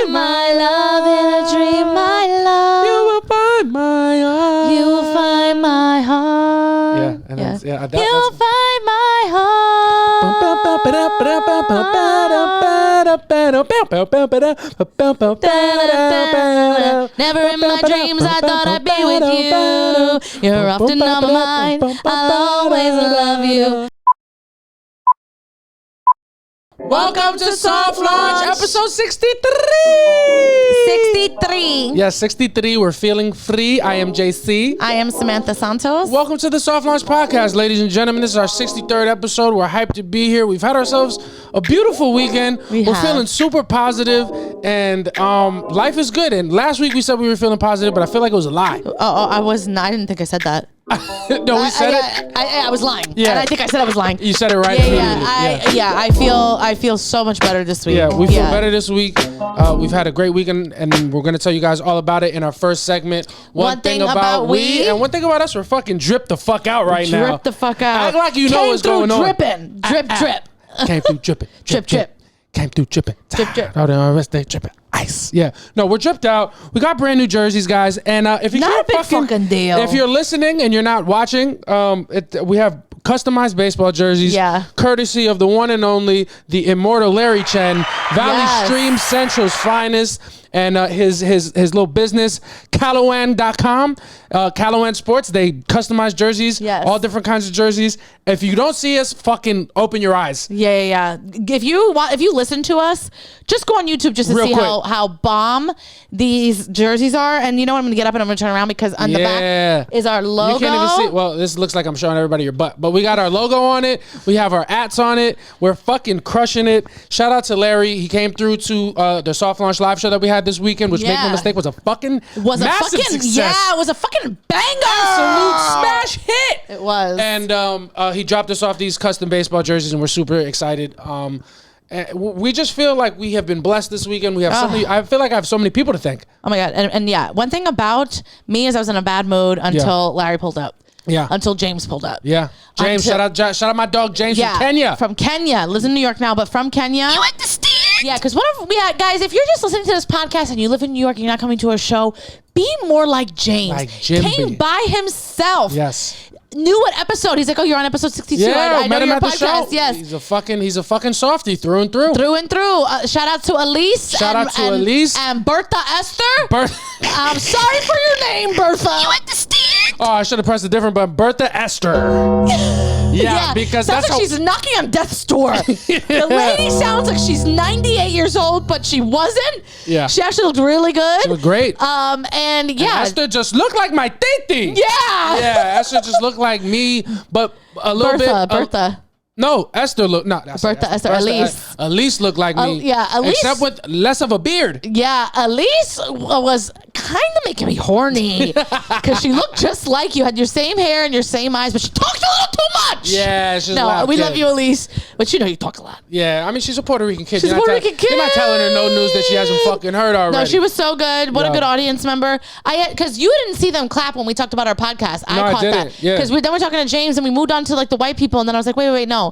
find my love in a dream, my love. You will find my heart. You will find my heart. Yeah, and yeah. yeah, You will find my heart. Never in my dreams I thought I'd be with you. You're often on my mind. I'll always love you. Welcome to Soft Launch, episode 63. 63. Yes, 63. We're feeling free. I am JC. I am Samantha Santos. Welcome to the Soft Launch podcast, ladies and gentlemen. This is our 63rd episode. We're hyped to be here. We've had ourselves a beautiful weekend. We're feeling super positive, and life is good. And last week we said we were feeling positive, but I feel like it was a lie. I was not. I didn't think I said that. No, we said it. I was lying. Yeah. And I think I said I was lying. You said it right. I feel so much better this week. Yeah, we feel better this week. We've had a great weekend, and we're gonna tell you guys all about it in our first segment. One thing about we, and one thing about us, we're fucking drip the fuck out right now. Drip the fuck out. Act like you know what's going on. Dripping. Drip. Came through dripping. Drip. Came through dripping. Drip. Oh, the rest they dripping. Ice. Yeah. No, we're dripped out. We got brand new jerseys, guys. And if you not a big fucking deal. If you're listening and you're not watching, we have customized baseball jerseys. Yeah. Courtesy of the one and only, the immortal Larry Chen, Valley Stream Central's finest, and his little business, Kalowan.com. Kalowan Sports. They customize jerseys. Yes. All different kinds of jerseys. If you don't see us, fucking open your eyes. Yeah. If you listen to us, just go on YouTube just to see how bomb these jerseys are. And you know what? I'm gonna get up and I'm gonna turn around because on the back is our logo. You can't even see. Well, this looks like I'm showing everybody your butt, but we got our logo on it. We have our ats on it. We're fucking crushing it. Shout out to Larry. He came through to the Soft Launch live show that we had this weekend, which make no mistake was a fucking massive success. Yeah, it was a fucking banger. Absolute smash hit. It was. And he dropped us off these custom baseball jerseys, and we're super excited. We just feel like we have been blessed this weekend. We have I feel like I have so many people to thank. Oh my God. And yeah, one thing about me is I was in a bad mood until Larry pulled up. Yeah. Until James pulled up. Yeah. James, shout out my dog James from Kenya. From Kenya. Lives in New York now, but from Kenya. You understand? Yeah, because guys, if you're just listening to this podcast and you live in New York and you're not coming to a show, be more like James. Like Jim came by himself. Yes. Knew what episode. He's like, oh, you're on episode 62. Yeah, I know your podcast. Yes. He's a fucking softie through and through. Through and through. Shout out to Elise. Elise. And Bertha Esther. I'm sorry for your name, Bertha. You understand? Oh, I should have pressed a different button. Bertha Esther. Yeah, because sounds like she's knocking on death's door. The lady sounds like she's 98 years old, but she wasn't. Yeah. She actually looked really good. She looked great. And Esther just looked like my titi. Yeah. Yeah, Esther just looked like me, but a little Bertha. No, Esther looked Esther. Elise. Elise looked like me. Elise. Except with less of a beard. Yeah, Elise was kind of making me horny because she looked just like you. Had your same hair and your same eyes, but she talked a little too much. Yeah, she's a loud we kid. love you, Elise, but you know you talk a lot. Yeah, I mean she's a Puerto Rican kid. She's a Puerto Rican kid. You're not telling her no news that she hasn't fucking heard already. No, she was so good. What a good audience member. Because you didn't see them clap when we talked about our podcast. I caught that. Because then we're talking to James and we moved on to like the white people, and then I was like, wait, no.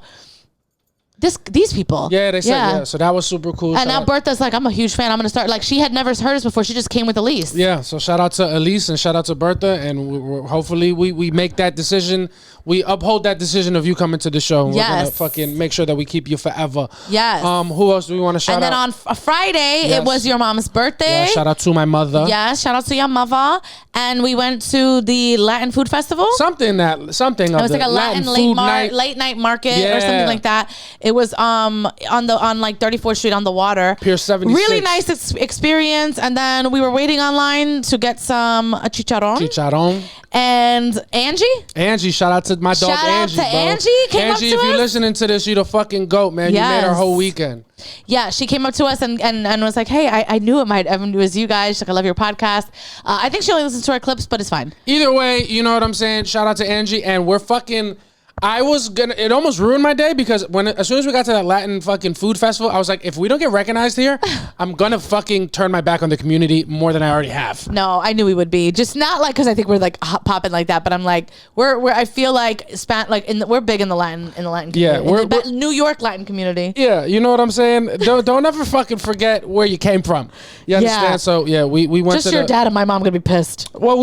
These people. Yeah, they said so that was super cool. And now Bertha's like, I'm a huge fan. I'm going to start. Like, she had never heard us before. She just came with Elise. Yeah, so shout out to Elise and shout out to Bertha. And hopefully we make that decision. We uphold that decision of you coming to the show. And we're going to fucking make sure that we keep you forever. Yes. Who else do we want to shout out? And then on Friday, it was your mom's birthday. Yeah, shout out to my mother. Yeah, shout out to your mother. And we went to the Latin Food Festival. Something. It was like a Latin late night market or something like that. It was on like 34th Street on the water. Pier 76. Really nice experience. And then we were waiting online to get some chicharron. And Angie, shout out to my dog Angie. Shout out to Angie. Angie, if you're listening to this, you the fucking goat, man. Yes. You made our whole weekend. Yeah, she came up to us and was like, hey, I knew it might even do as you guys. She's like, I love your podcast. I think she only listens to our clips, but it's fine. Either way, you know what I'm saying? Shout out to Angie. And we're fucking... It almost ruined my day because as soon as we got to that Latin fucking food festival, I was like, if we don't get recognized here, I'm gonna fucking turn my back on the community more than I already have. No, I knew we would be. Just not like because I think we're like popping like that, but I'm like we're I feel like we're big in the Latin community. Yeah, we're New York Latin community. Yeah, you know what I'm saying? Don't ever fucking forget where you came from. You understand? Yeah. So yeah, we went just to your dad and my mom gonna be pissed. Well,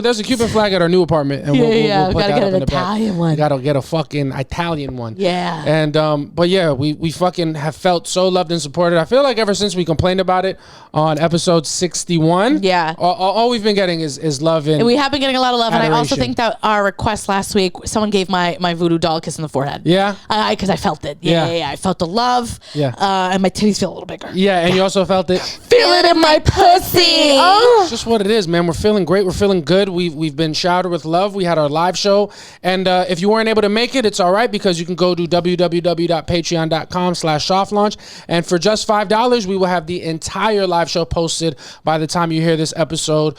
there's a Cuban flag at our new apartment, and we'll put gotta that get up an Italian one. We gotta get a fucking Italian one. Yeah. And but yeah, we fucking have felt so loved and supported. I feel like ever since we complained about it on episode 61, yeah, all we've been getting is love and we have been getting a lot of love. adoration. And I also think that our request last week, someone gave my voodoo doll a kiss in the forehead. Yeah, because I felt it. Yeah, I felt the love. Yeah, and my titties feel a little bigger. Yeah, and you also felt it. Feel it in my pussy. Oh. It's just what it is, man. We're feeling great. We're feeling good. We've been showered with love. We had our live show, and if you weren't able to make it, it's all right because you can go to www.patreon.com/softlaunch, and for just $5, we will have the entire live show posted by the time you hear this episode.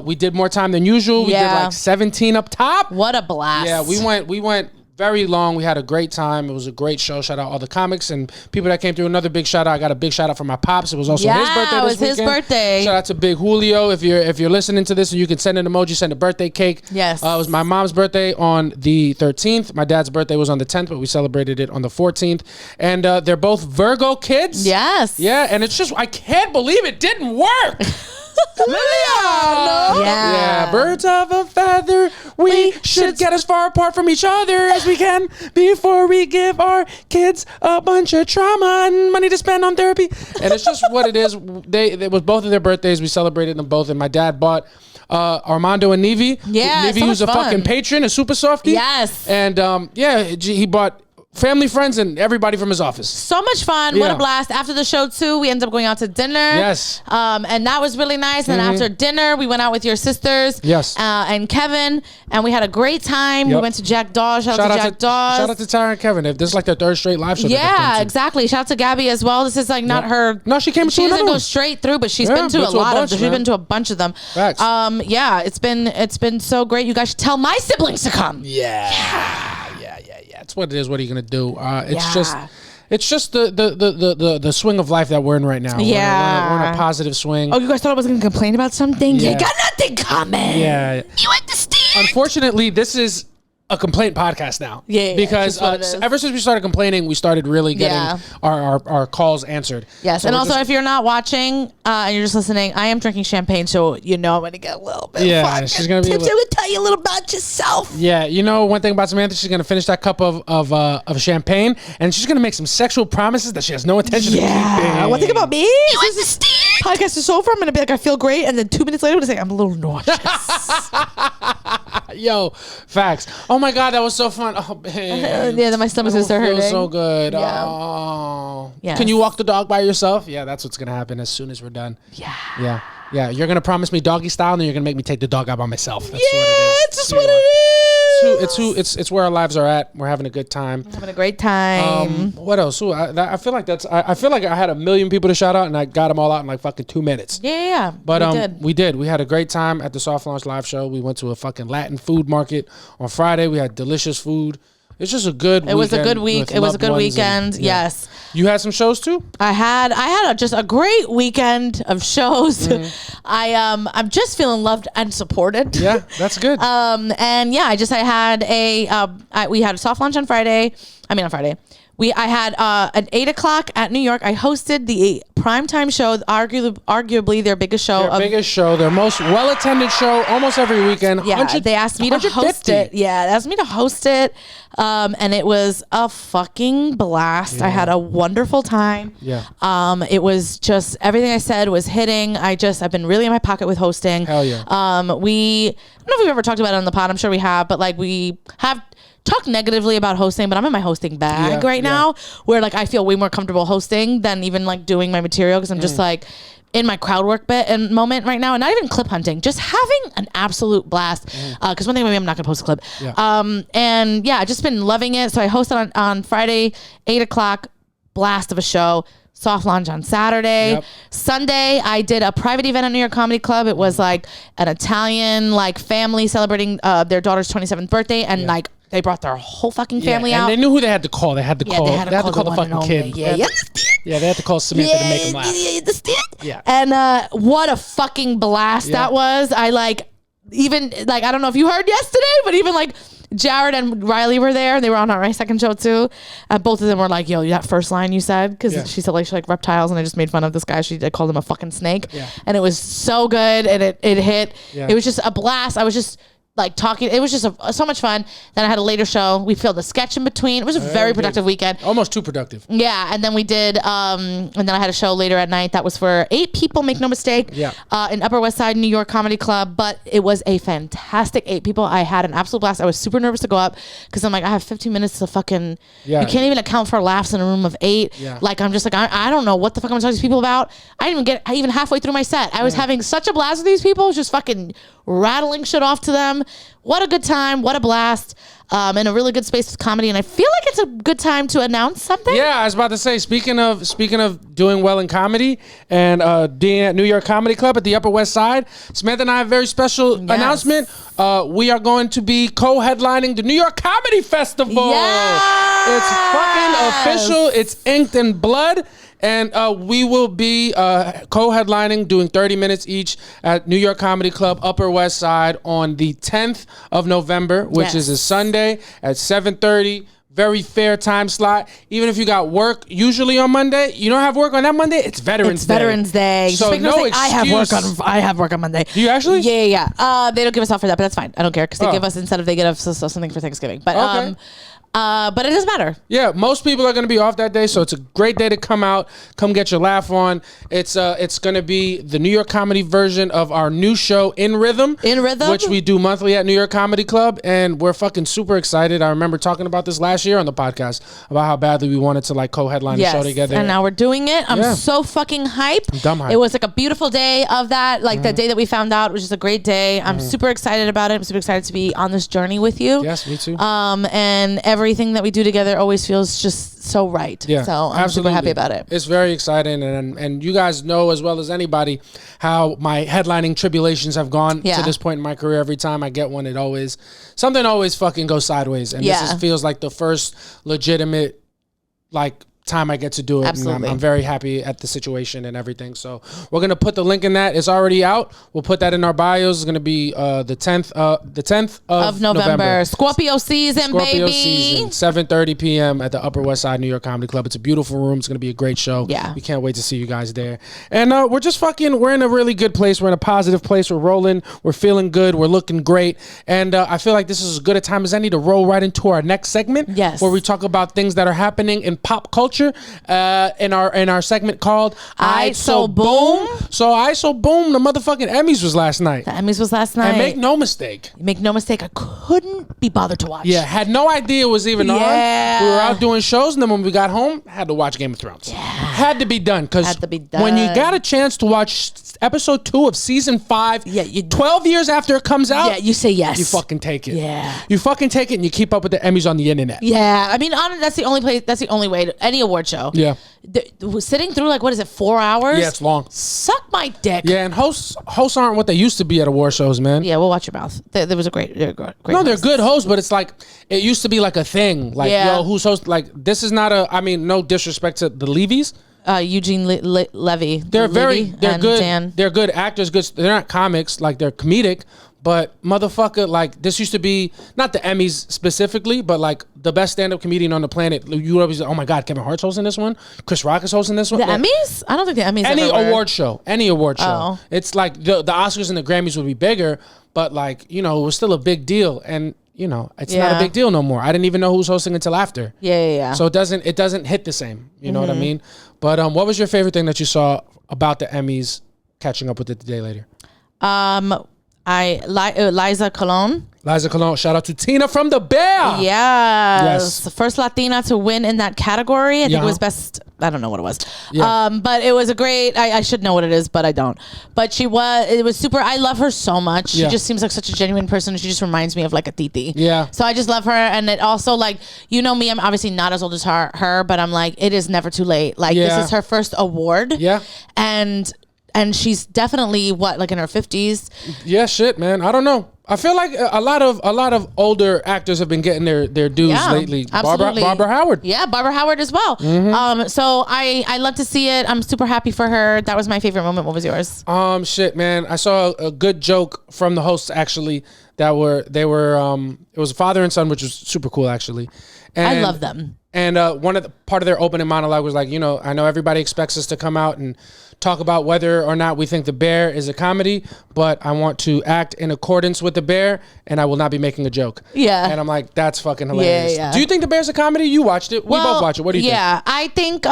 We did more time than usual. We did like 17 up top. What a blast! Yeah, we went very long. We had a great time. It was a great show. Shout out all the comics and people that came through. Another big shout out. I got a big shout out for my pops. It was also his birthday this weekend. His birthday. Shout out to Big Julio. If you're listening to this and you can send an emoji, send a birthday cake. Yes. It was my mom's birthday on the 13th. My dad's birthday was on the 10th, but we celebrated it on the 14th. And they're both Virgo kids. Yes. Yeah, and it's just I can't believe it didn't work. Yeah, birds of a feather. We should get as far apart from each other as we can before we give our kids a bunch of trauma and money to spend on therapy. And it's just what it is. It was both of their birthdays. We celebrated them both, and my dad bought Armando and Nevi. Yeah, Nevi, who's a fucking patron, a super softie. Yes. And he bought family, friends, and everybody from his office. So much fun. What a blast. After the show, too, we ended up going out to dinner. Yes. And that was really nice. And after dinner, we went out with your sisters. Yes. And Kevin. And we had a great time. Yep. We went to Jack Dawes. Shout out to Jack Dawes. Shout out to Tara and Kevin. This is like their third straight live show. Yeah, exactly. Shout out to Gabby as well. This is like not her. No, she came to She doesn't go straight through, but she's been to a lot of them. She's been to a bunch of them. Facts. Yeah, it's been so great. You guys should tell my siblings to come. Yeah. That's what it is. What are you gonna do? It's just the swing of life that we're in right now. Yeah, we're in a positive swing. Oh, you guys thought I was gonna complain about something? Yeah. You got nothing coming. Yeah, you understand. Unfortunately, this is a complaint podcast now. Yeah. Because ever since we started complaining, we started really getting our calls answered. Yes. So and also, if you're not watching and you're just listening, I am drinking champagne, so you know I'm going to get a little bit. Yeah. She's going to be. I'm going to tell you a little about yourself. Yeah. You know, one thing about Samantha, she's going to finish that cup of champagne, and she's going to make some sexual promises that she has no intention of keeping. One thing about me. You understand? Podcast is over. I'm going to be like, I feel great, and then 2 minutes later, I'm going to say, I'm a little nauseous. Yo, facts. Oh my God, that was so fun. Oh man. Yeah, my stomach is hurting. Feels so good. Yeah. Oh. Yes. Can you walk the dog by yourself? Yeah, that's what's gonna happen as soon as we're done. Yeah. You're gonna promise me doggy style, and then you're gonna make me take the dog out by myself. That's what it is. It's just what it is. It's where our lives are at. We're having a good time. Having a great time. What else? Ooh, I feel like I feel like I had a million people to shout out, and I got them all out in like fucking 2 minutes. Yeah. But we did. We had a great time at the Soft Launch live show. We went to a fucking Latin food market on Friday. We had delicious food. It's just a good. It was a good week. It was a good weekend. Yes. You had some shows too? I had just a great weekend of shows. Mm-hmm. I'm just feeling loved and supported. Yeah, that's good. And yeah, we had a soft launch on Friday. I had at 8 o'clock at New York. I hosted the primetime show, arguably their biggest show. Their most well-attended show almost every weekend. Yeah, they asked me to host it. Yeah, they asked me to host it. And it was a fucking blast. Yeah. I had a wonderful time. Yeah. It was just everything I said was hitting. I've been really in my pocket with hosting. Hell yeah. I don't know if we've ever talked about it on the pod. I'm sure we have, but like we have talked negatively about hosting, but I'm in my hosting bag right now, where like I feel way more comfortable hosting than even like doing my material, because I'm just like in my crowd work moment right now, and not even clip hunting, just having an absolute blast. Because one thing, maybe I'm not gonna post a clip. And yeah, I've just been loving it. So I hosted on Friday, 8 o'clock, blast of a show. Soft launch on Saturday. Yep. Sunday, I did a private event at New York Comedy Club. It was like an Italian like family celebrating their daughter's 27th birthday, and like They brought their whole fucking family and out. they knew who they had to call. They had to call. They had to call the fucking kid. Yeah, yeah. They had to call Samantha to make him laugh. Yeah. And what a fucking blast that was. I don't know if you heard yesterday, but even like Jared and Riley were there. They were on my second show too. Both of them were like, yo, that first line you said, because she said like reptiles, and I just made fun of this guy. They called him a fucking snake. Yeah. And it was so good, and it hit. Yeah. It was just a blast. I was just like talking. It was just so much fun. Then I had a later show. We filmed a sketch in between. It was a very productive weekend. Almost too productive. Yeah. And then we did, and then I had a show later at night that was for 8 people, make no mistake. Yeah. In Upper West Side, New York Comedy Club. But it was a fantastic 8 people. I had an absolute blast. I was super nervous to go up because I'm like, I have 15 minutes to fucking, you can't even account for laughs in a room of 8. Yeah. Like, I'm just like, I don't know what the fuck I'm talking to these people about. I didn't even get even halfway through my set. I was having such a blast with these people, just fucking rattling shit off to them. What a good time. What a blast. In a really good space with comedy. And I feel like it's a good time to announce something. Yeah, I was about to say, speaking of doing well in comedy and being at New York Comedy Club at the Upper West Side, Samantha and I have a very special announcement. We are going to be co-headlining the New York Comedy Festival. Yes! It's fucking official. It's inked in blood. And we will be co-headlining, doing 30 minutes each at New York Comedy Club, Upper West Side on the 10th of November, which is a Sunday at 7:30. Very fair time slot. Even if you got work usually on Monday, you don't have work on that Monday, it's Veterans Day. Veterans Day. So no excuse. I have work on Monday. Do you actually? Yeah. They don't give us off for that, but that's fine. I don't care because they give us they get us something for Thanksgiving. But but it doesn't matter. Yeah, most people are going to be off that day, so it's a great day to come out, come get your laugh on. It's going to be the New York comedy version of our new show, In Rhythm, which we do monthly at New York Comedy Club, and we're fucking super excited. I remember talking about this last year on the podcast about how badly we wanted to like co-headline the show together. And now we're doing it. I'm so fucking hype. Dumb hype. It was like a beautiful day of that. Like the day that we found out was just a great day. I'm super excited about it. I'm super excited to be on this journey with you. Yes, me too. And everything that we do together always feels just so right. Yeah, so I'm super happy about it. It's very exciting, and you guys know as well as anybody how my headlining tribulations have gone to this point in my career. Every time I get one, something always fucking goes sideways, and this feels like the first legitimate time I get to do it. Absolutely. And I'm very happy at the situation and everything. So we're going to put the link in that. It's already out. We'll put that in our bios. It's going to be the 10th of November. Scorpio season, Scorpio baby. Season, 7:30 p.m. at the Upper West Side New York Comedy Club. It's a beautiful room. It's going to be a great show. Yeah. We can't wait to see you guys there. And we're in a really good place. We're in a positive place. We're rolling. We're feeling good. We're looking great. And I feel like this is as good a time as any to roll right into our next segment. Yes. Where we talk about things that are happening in pop culture. In our segment called Aight So Boom. So Aight So Boom, the motherfucking Emmys was last night. The Emmys was last night. And make no mistake, I couldn't be bothered to watch. Yeah, had no idea it was even on. We were out doing shows, and then when we got home, had to watch Game of Thrones. Yeah. Had to be done, because when you got a chance to watch episode 2 of season 5, 12 years after it comes out, you say yes. You fucking take it. Yeah. You fucking take it, and you keep up with the Emmys on the internet. Yeah, I mean, that's the only way to any award show. Yeah. Sitting through 4 hours? Yeah, it's long. Suck my dick. Yeah, and hosts aren't what they used to be at award shows, man. Yeah, we'll watch your mouth. There was a great No, hosts. they're good hosts, but it's like it used to be like a thing. Yo, who's host? This is not no disrespect to the Levies. Eugene Levy. They're good. Dan. They're good actors. They're not comics. They're comedic. But motherfucker, this used to be not the Emmys specifically, but the best stand-up comedian on the planet. You would always say, "Oh my God, Kevin Hart's hosting this one. Chris Rock is hosting this one." The Emmys? I don't think the Emmys. Any award show. It's like the Oscars and the Grammys would be bigger, but it was still a big deal, and it's not a big deal no more. I didn't even know who was hosting until after. Yeah. So it doesn't hit the same. You know what I mean? But what was your favorite thing that you saw about the Emmys? Catching up with it the day later. Liza Colon. Shout out to Tina from The Bear. Yes. The first Latina to win in that category. I think it was best. I don't know what it was. Yeah. But it was a great, I should know what it is, but I don't. But it was super, I love her so much. She just seems like such a genuine person. She just reminds me of a titi. Yeah. So I just love her. And it also me, I'm obviously not as old as her, but I'm it is never too late. This is her first award. Yeah. And and she's definitely like in her 50s. Yeah, shit, man. I don't know. I feel like a lot of older actors have been getting their dues lately. Absolutely. Barbara Howard. Yeah, Barbara Howard as well. Mm-hmm. So I love to see it. I'm super happy for her. That was my favorite moment. What was yours? Shit, man. I saw a good joke from the hosts actually it was a father and son, which was super cool actually. And I love them. And part of their opening monologue was like, I know everybody expects us to come out and talk about whether or not we think The Bear is a comedy, but I want to act in accordance with The Bear, and I will not be making a joke. Yeah. And I'm like, that's fucking hilarious. Yeah. Do you think The Bear's a comedy? You watched it. We both watched it. What do you think? Yeah, I think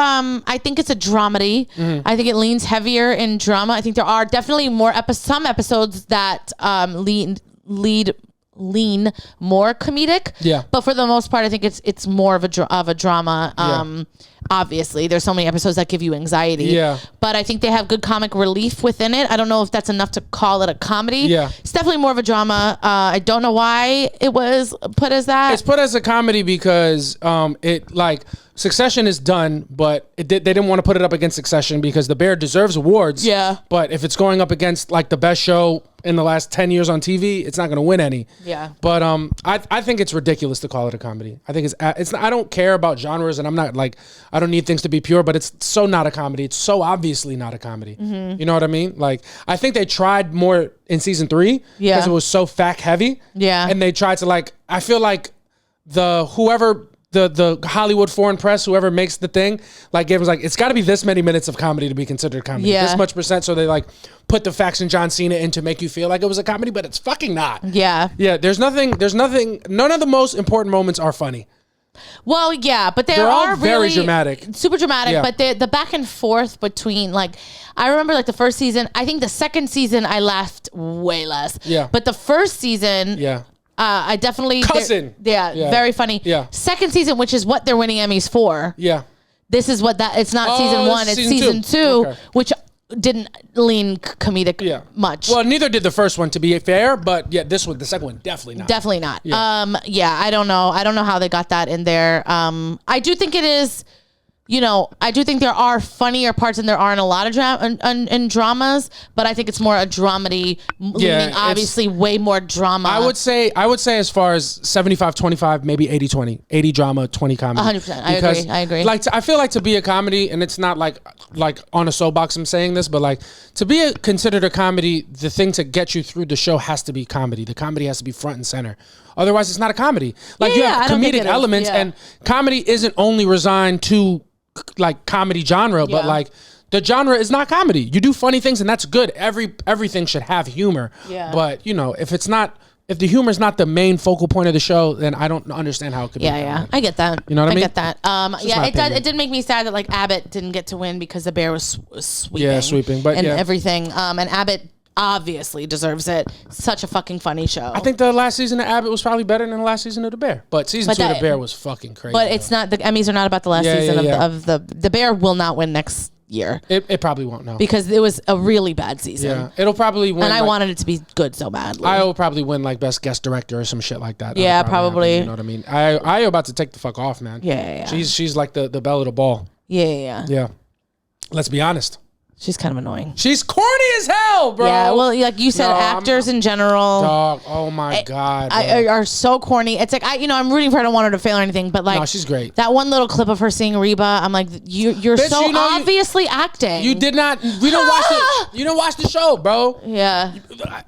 it's a dramedy. Mm-hmm. I think it leans heavier in drama. I think there are definitely some episodes that lean more comedic. Yeah. But for the most part, I think it's more of a drama. Obviously, there's so many episodes that give you anxiety. Yeah. But I think they have good comic relief within it. I don't know if that's enough to call it a comedy. Yeah. It's definitely more of a drama. I don't know why it was put as that. It's put as a comedy because Succession is done, but they didn't want to put it up against Succession because The Bear deserves awards. Yeah. But if it's going up against like the best show in the last 10 years on TV, it's not going to win any. Yeah. But I think it's ridiculous to call it a comedy. I think it's I don't care about genres, and I'm not like, I don't need things to be pure, but it's so not a comedy. It's so obviously not a comedy. Mm-hmm. You know what I mean? Like, I think they tried more in season 3 because it was so fact heavy. Yeah. And they tried to I feel like the Hollywood foreign press, whoever makes the thing, gave us it's got to be this many minutes of comedy to be considered comedy. Yeah. This much percent. So they put the facts and John Cena in to make you feel like it was a comedy, but it's fucking not. Yeah. Yeah. There's nothing. None of the most important moments are funny. Well, yeah, but they're are all very really dramatic, super dramatic. Yeah. But the back and forth between I remember the first season. I think the second season I laughed way less. Yeah. But the first season, yeah. I definitely Cousin. Yeah, very funny. Yeah. Second season, which is what they're winning Emmys for. Yeah. This is what it's not season 1, it's season 2, okay. which didn't lean comedic much. Well, neither did the first one, to be fair, but yeah, the second one, definitely not. Definitely not. Yeah. I don't know how they got that in there. I do think it is, I do think there are funnier parts and there aren't a lot of in dramas, but I think it's more a dramedy, leaning obviously way more drama. I would say as far as 75-25, maybe 80-20. 80 drama, 20 comedy. 100%. I agree. I feel like to be a comedy, and it's not like on a soapbox I'm saying this, but to be considered a comedy, the thing to get you through the show has to be comedy. The comedy has to be front and center. Otherwise, it's not a comedy. You have comedic elements, and comedy isn't only resigned to comedy genre, but the genre is not comedy. You do funny things, and that's good. Everything should have humor. Yeah. But if the humor is not the main focal point of the show, then I don't understand how it could be. Yeah. I get that. You know what I mean? I get that. It did make me sad that Abbott didn't get to win because the Bear was sweeping. Yeah, sweeping, but everything. And Abbott obviously deserves it. Such a fucking funny show. I think the last season of Abbott was probably better than the last season of The Bear. But season 2 of The Bear was fucking crazy. But it's not, the Emmys are not about the last season of the Bear will not win next year. It probably won't, no. Because it was a really bad season. Yeah. It'll probably win. And I wanted it to be good so badly. I will probably win best guest director or some shit like that. Yeah, probably. Happen, you know what I mean? I about to take the fuck off, man. Yeah. She's like the belle of the ball. Yeah. Yeah. Let's be honest. She's kind of annoying. She's corny as hell, bro. Yeah, well, like you said, actors in general. Dog, oh my God. Are so corny. It's I'm rooting for her. I don't want her to fail or anything, but no, she's great. That one little clip of her seeing Reba, I'm like, you're Bitch, so obviously acting. You did not, we don't watch it. You don't watch the show, bro. Yeah.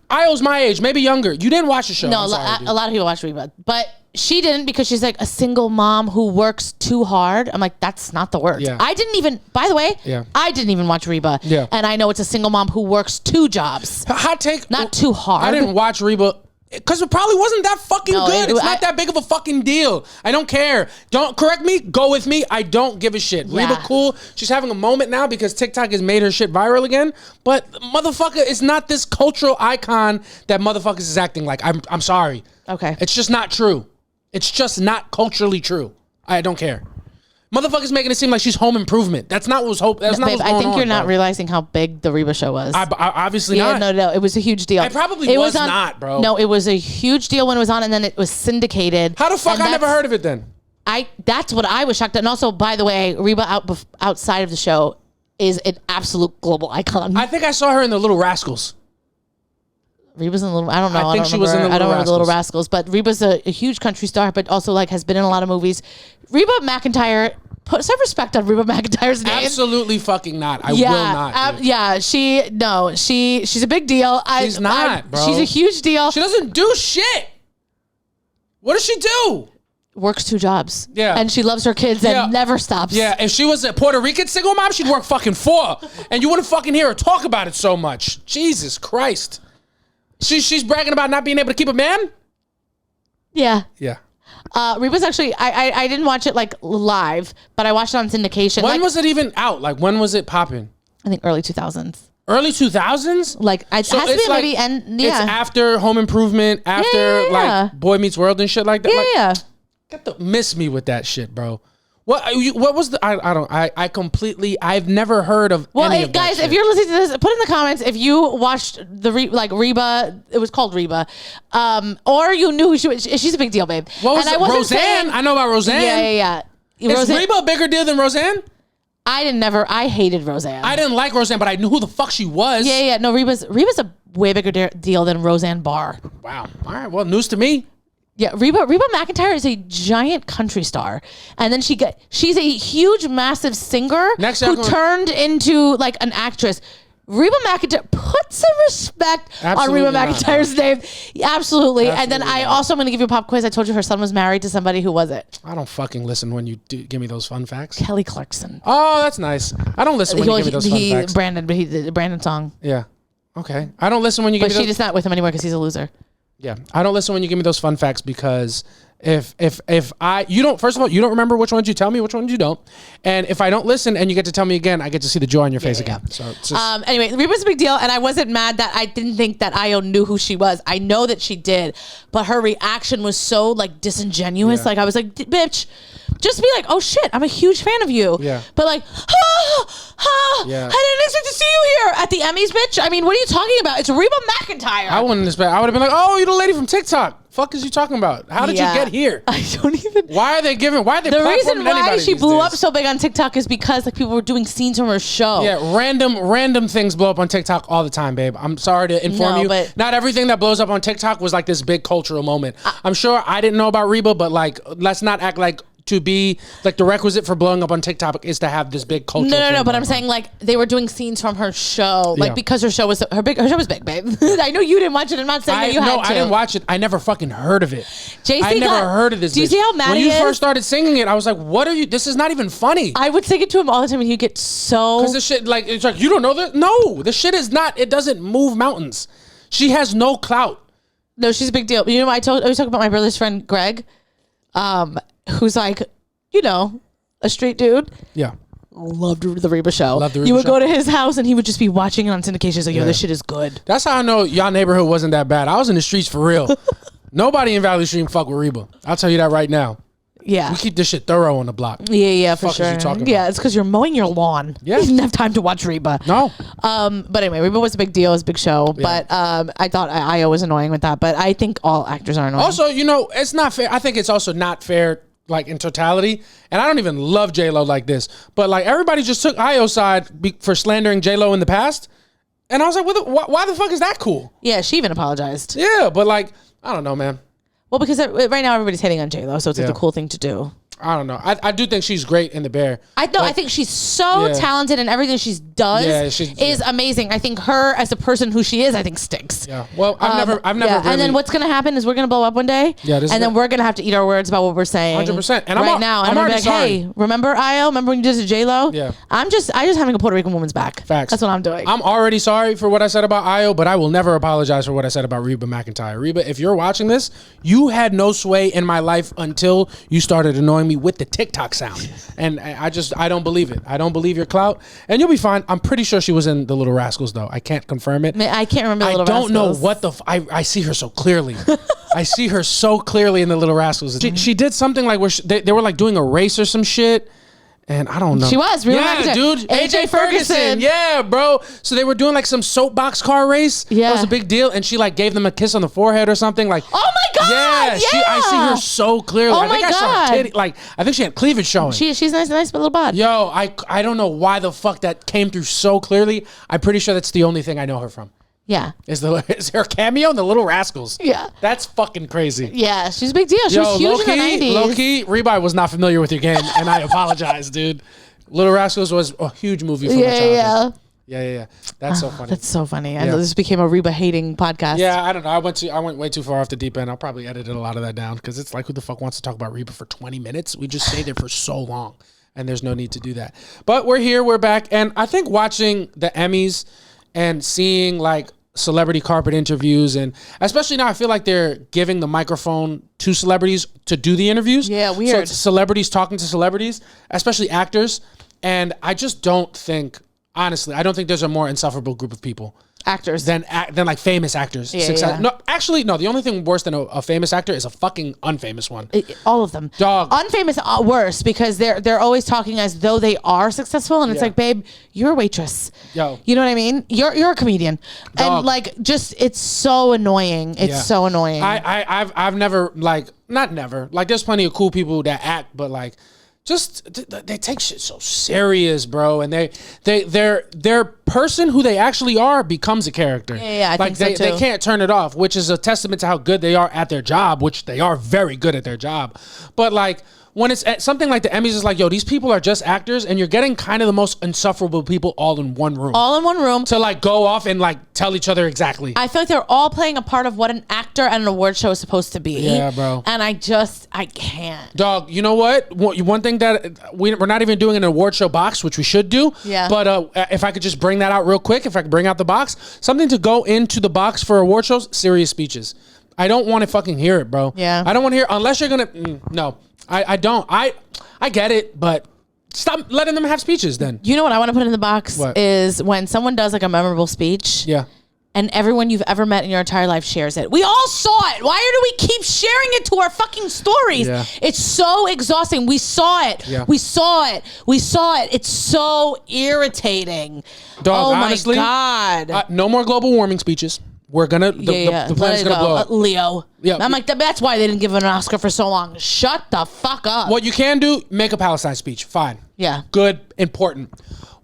Io's my age, maybe younger. You didn't watch the show. No, a lot of people watch Reba, but she didn't because she's a single mom who works too hard. I'm like, that's not the word. Yeah. I didn't even, by the way, I didn't even watch Reba. Yeah. And I know it's a single mom who works 2 jobs. Hot take. Not too hard. I didn't watch Reba because it probably wasn't that fucking good. It's not that big of a fucking deal. I don't care. Don't correct me. Go with me. I don't give a shit. Yeah. Reba cool. She's having a moment now because TikTok has made her shit viral again. But motherfucker is not this cultural icon that motherfuckers is acting like. I'm sorry. Okay. It's just not true. It's just not culturally true. I don't care. Motherfuckers making it seem like she's Home Improvement. That's not what's hope. That's not what's going on. I think you're not realizing how big the Reba show was. I obviously not. No. It was a huge deal. It probably was not, bro. No, it was a huge deal when it was on, and then it was syndicated. How the fuck I never heard of it then? That's what I was shocked at. And also, by the way, Reba outside of the show is an absolute global icon. I think I saw her in the Little Rascals. Reba's in the Little. I don't know. I think she was in the Little Rascals. I don't remember the Little Rascals, but Reba's a huge country star, but also like has been in a lot of movies. Reba McEntire. Put some respect on Reba McEntire's name. Absolutely fucking not. I will not. She's a big deal. She's not, bro. She's a huge deal. She doesn't do shit. What does she do? Works 2 jobs. Yeah. And she loves her kids and never stops. Yeah, if she was a Puerto Rican single mom, she'd work fucking 4. And you wouldn't fucking hear her talk about it so much. Jesus Christ. She's bragging about not being able to keep a man? Yeah. Yeah. Reba's actually, I didn't watch it like live, but I watched it on syndication. When was it even out? Like, when was it popping? I think early 2000s. Early 2000s? Like, it so has to be like, maybe, it's after Home Improvement, after like Boy Meets World and shit like that. Miss me with that shit, bro. What was the? I completely. I've never heard of. Any of guys, that if you're listening to this, put in the comments if you watched the Reba. It was called Reba, or you knew who she was. She's a big deal, babe. What was Roseanne? I know about Roseanne. Yeah. Is Reba a bigger deal than Roseanne? I hated Roseanne. I didn't like Roseanne, but I knew who the fuck she was. Yeah. No, Reba's a way bigger deal than Roseanne Barr. Wow. All right. Well, news to me. Yeah, Reba McEntire is a giant country star, and then she's a huge, massive singer who turned into like an actress. Reba McEntire, put some respect on Reba McEntire's name. Absolutely. And then I also am going to give you a pop quiz. I told you her son was married to somebody. Who was it? I don't fucking listen when you give me those fun facts. Kelly Clarkson. Oh, that's nice. I don't listen when you give me those fun facts. He did the Brandon song. Yeah. Okay. I don't listen when you give me those. But she's just not with him anymore because he's a loser. Yeah, I don't listen when you give me those fun facts because if you don't, first of all, you don't remember which ones you tell me, which ones you don't, and if I don't listen and you get to tell me again, I get to see the joy on your face again. So it's just, anyway, Reba's a big deal, and I wasn't mad that I didn't think that Io knew who she was. I know that she did, but her reaction was so like disingenuous. Yeah. Like I was like, bitch. Just be like, oh shit, I'm a huge fan of you. Yeah. But like, I didn't expect to see you here at the Emmys, bitch. I mean, what are you talking about? It's Reba McEntire. I wouldn't expect. I would have been like, oh, you're the lady from TikTok. Fuck is you talking about? How did you get here? I don't even. Why are they the reason why she blew up so big on TikTok is because like people were doing scenes from her show. Yeah, random things blow up on TikTok all the time, babe. I'm sorry to inform you. But not everything that blows up on TikTok was like this big cultural moment. I'm sure I didn't know about Reba, but like, let's not act like. To be like the requisite for blowing up on TikTok is to have this big culture. No. But I'm saying like they were doing scenes from her show, like because her show was big, babe. I know you didn't watch it. I'm not saying that you had to. No, I didn't watch it. I never fucking heard of it. JC I never heard of this. Do you see how mad when you first started singing it? I was like, "What are you? This is not even funny." I would sing it to him all the time, and he'd get so because the shit like it's like you don't know that. No, the shit is not. It doesn't move mountains. She has no clout. No, she's a big deal. You know, I was talking about my brother's friend Greg, who's like. You know, a straight dude. Yeah. Loved the Reba show. You would go to his house and he would just be watching it on syndication. Like, yo, this shit is good. That's how I know y'all neighborhood wasn't that bad. I was in the streets for real. Nobody in Valley Stream fuck with Reba. I'll tell you that right now. Yeah. We keep this shit thorough on the block. Yeah, for sure. You talking about? It's because you're mowing your lawn. Yeah. You didn't have time to watch Reba. No. But anyway, Reba was a big deal. It was a big show. Yeah. But I thought Io was annoying with that. But I think all actors are annoying. Also, you know, it's not fair. I think it's also not fair like in totality, and I don't even love J-Lo like this, but like everybody just took Io's side for slandering J-Lo in the past, and I was like, why the fuck is that cool? Yeah, she even apologized. Yeah, but like, I don't know, man. Well, because right now everybody's hating on J-Lo, so it's like the cool thing to do. I don't know. I do think she's great in The Bear. I think she's so talented and everything she does is amazing. I think her as a person who she is, I think stinks. Yeah. Well, I've never really... And then what's going to happen is we're going to blow up one day. Yeah. And then we're going to have to eat our words about what we're saying. 100%. And I'm now. And I'm like, hey, remember Io? Remember when you did it to J-Lo? Yeah. I just having a Puerto Rican woman's back. Facts. That's what I'm doing. I'm already sorry for what I said about Io, but I will never apologize for what I said about Reba McEntire. Reba, if you're watching this, you had no sway in my life until you started annoying me with the TikTok sound. And I don't believe it. I don't believe your clout. And you'll be fine. I'm pretty sure she was in The Little Rascals, though. I can't confirm it. I can't remember The Little Rascals. I don't know what I see her so clearly. I see her so clearly in The Little Rascals. She did something like where they were like doing a race or some shit. And I don't know. She was. Reba McEntire. Dude. AJ Ferguson. Yeah, bro. So they were doing like some soapbox car race. Yeah. That was a big deal. And she like gave them a kiss on the forehead or something. Like, oh my God. Yeah. I see her so clearly. Oh my God. I think she had cleavage showing. She's nice little bod. Yo, I don't know why the fuck that came through so clearly. I'm pretty sure that's the only thing I know her from. Yeah. Is her cameo in The Little Rascals. Yeah. That's fucking crazy. Yeah, she's a big deal. She was huge in the 90s. Low-key, Reba was not familiar with your game, and I apologize, dude. Little Rascals was a huge movie for my childhood. Yeah. That's so funny. That's so funny. I know this became a Reba hating podcast. Yeah, I don't know. I went way too far off the deep end. I'll probably edit a lot of that down because it's like, who the fuck wants to talk about Reba for 20 minutes? We just stay there for so long, and there's no need to do that. But we're here. We're back. And I think watching the Emmys and seeing like celebrity carpet interviews, and especially now I feel like they're giving the microphone to celebrities to do the interviews. Yeah, weird. So it's celebrities talking to celebrities, especially actors. And I just don't think, honestly, I don't think there's a more insufferable group of people. Actors. Than like famous actors. Yeah. No, actually, no. The only thing worse than a famous actor is a fucking unfamous one. All of them. Dog. Unfamous are worse because they're always talking as though they are successful, and it's like, babe, you're a waitress. Yo. You know what I mean? You're a comedian. Dog. And like, just it's so annoying. It's so annoying. I've never not never there's plenty of cool people that act, but like, just they take shit so serious, bro, and their person who they actually are becomes a character. Yeah, I think so too. They can't turn it off, which is a testament to how good they are at their job, which they are very good at their job. But like, when it's something like the Emmys, is like, yo, these people are just actors, and you're getting kind of the most insufferable people all in one room. All in one room. To like go off and like tell each other exactly. I feel like they're all playing a part of what an actor at an award show is supposed to be. Yeah, bro. And I can't. Dog, you know what? One thing that we're not even doing an award show box, which we should do. Yeah. But if I could just bring that out real quick, if I could bring out the box, something to go into the box for award shows, serious speeches. I don't want to fucking hear it, bro. Yeah. I don't want to hear, unless you're going to, no. I don't. I get it, but stop letting them have speeches then. You know what I want to put in the box What? is when someone does like a memorable speech. Yeah. And everyone you've ever met in your entire life shares it. We all saw it. Why do we keep sharing it to our fucking stories? Yeah. It's so exhausting. We saw it. Yeah. We saw it. It's so irritating. Dog, oh honestly, my God. No more global warming speeches. We're gonna the planet's gonna blow up. Leo. Yeah. I'm like, that's why they didn't give him an Oscar for so long. Shut the fuck up. What you can do, make a Palestine speech. Fine. Yeah. Good, important.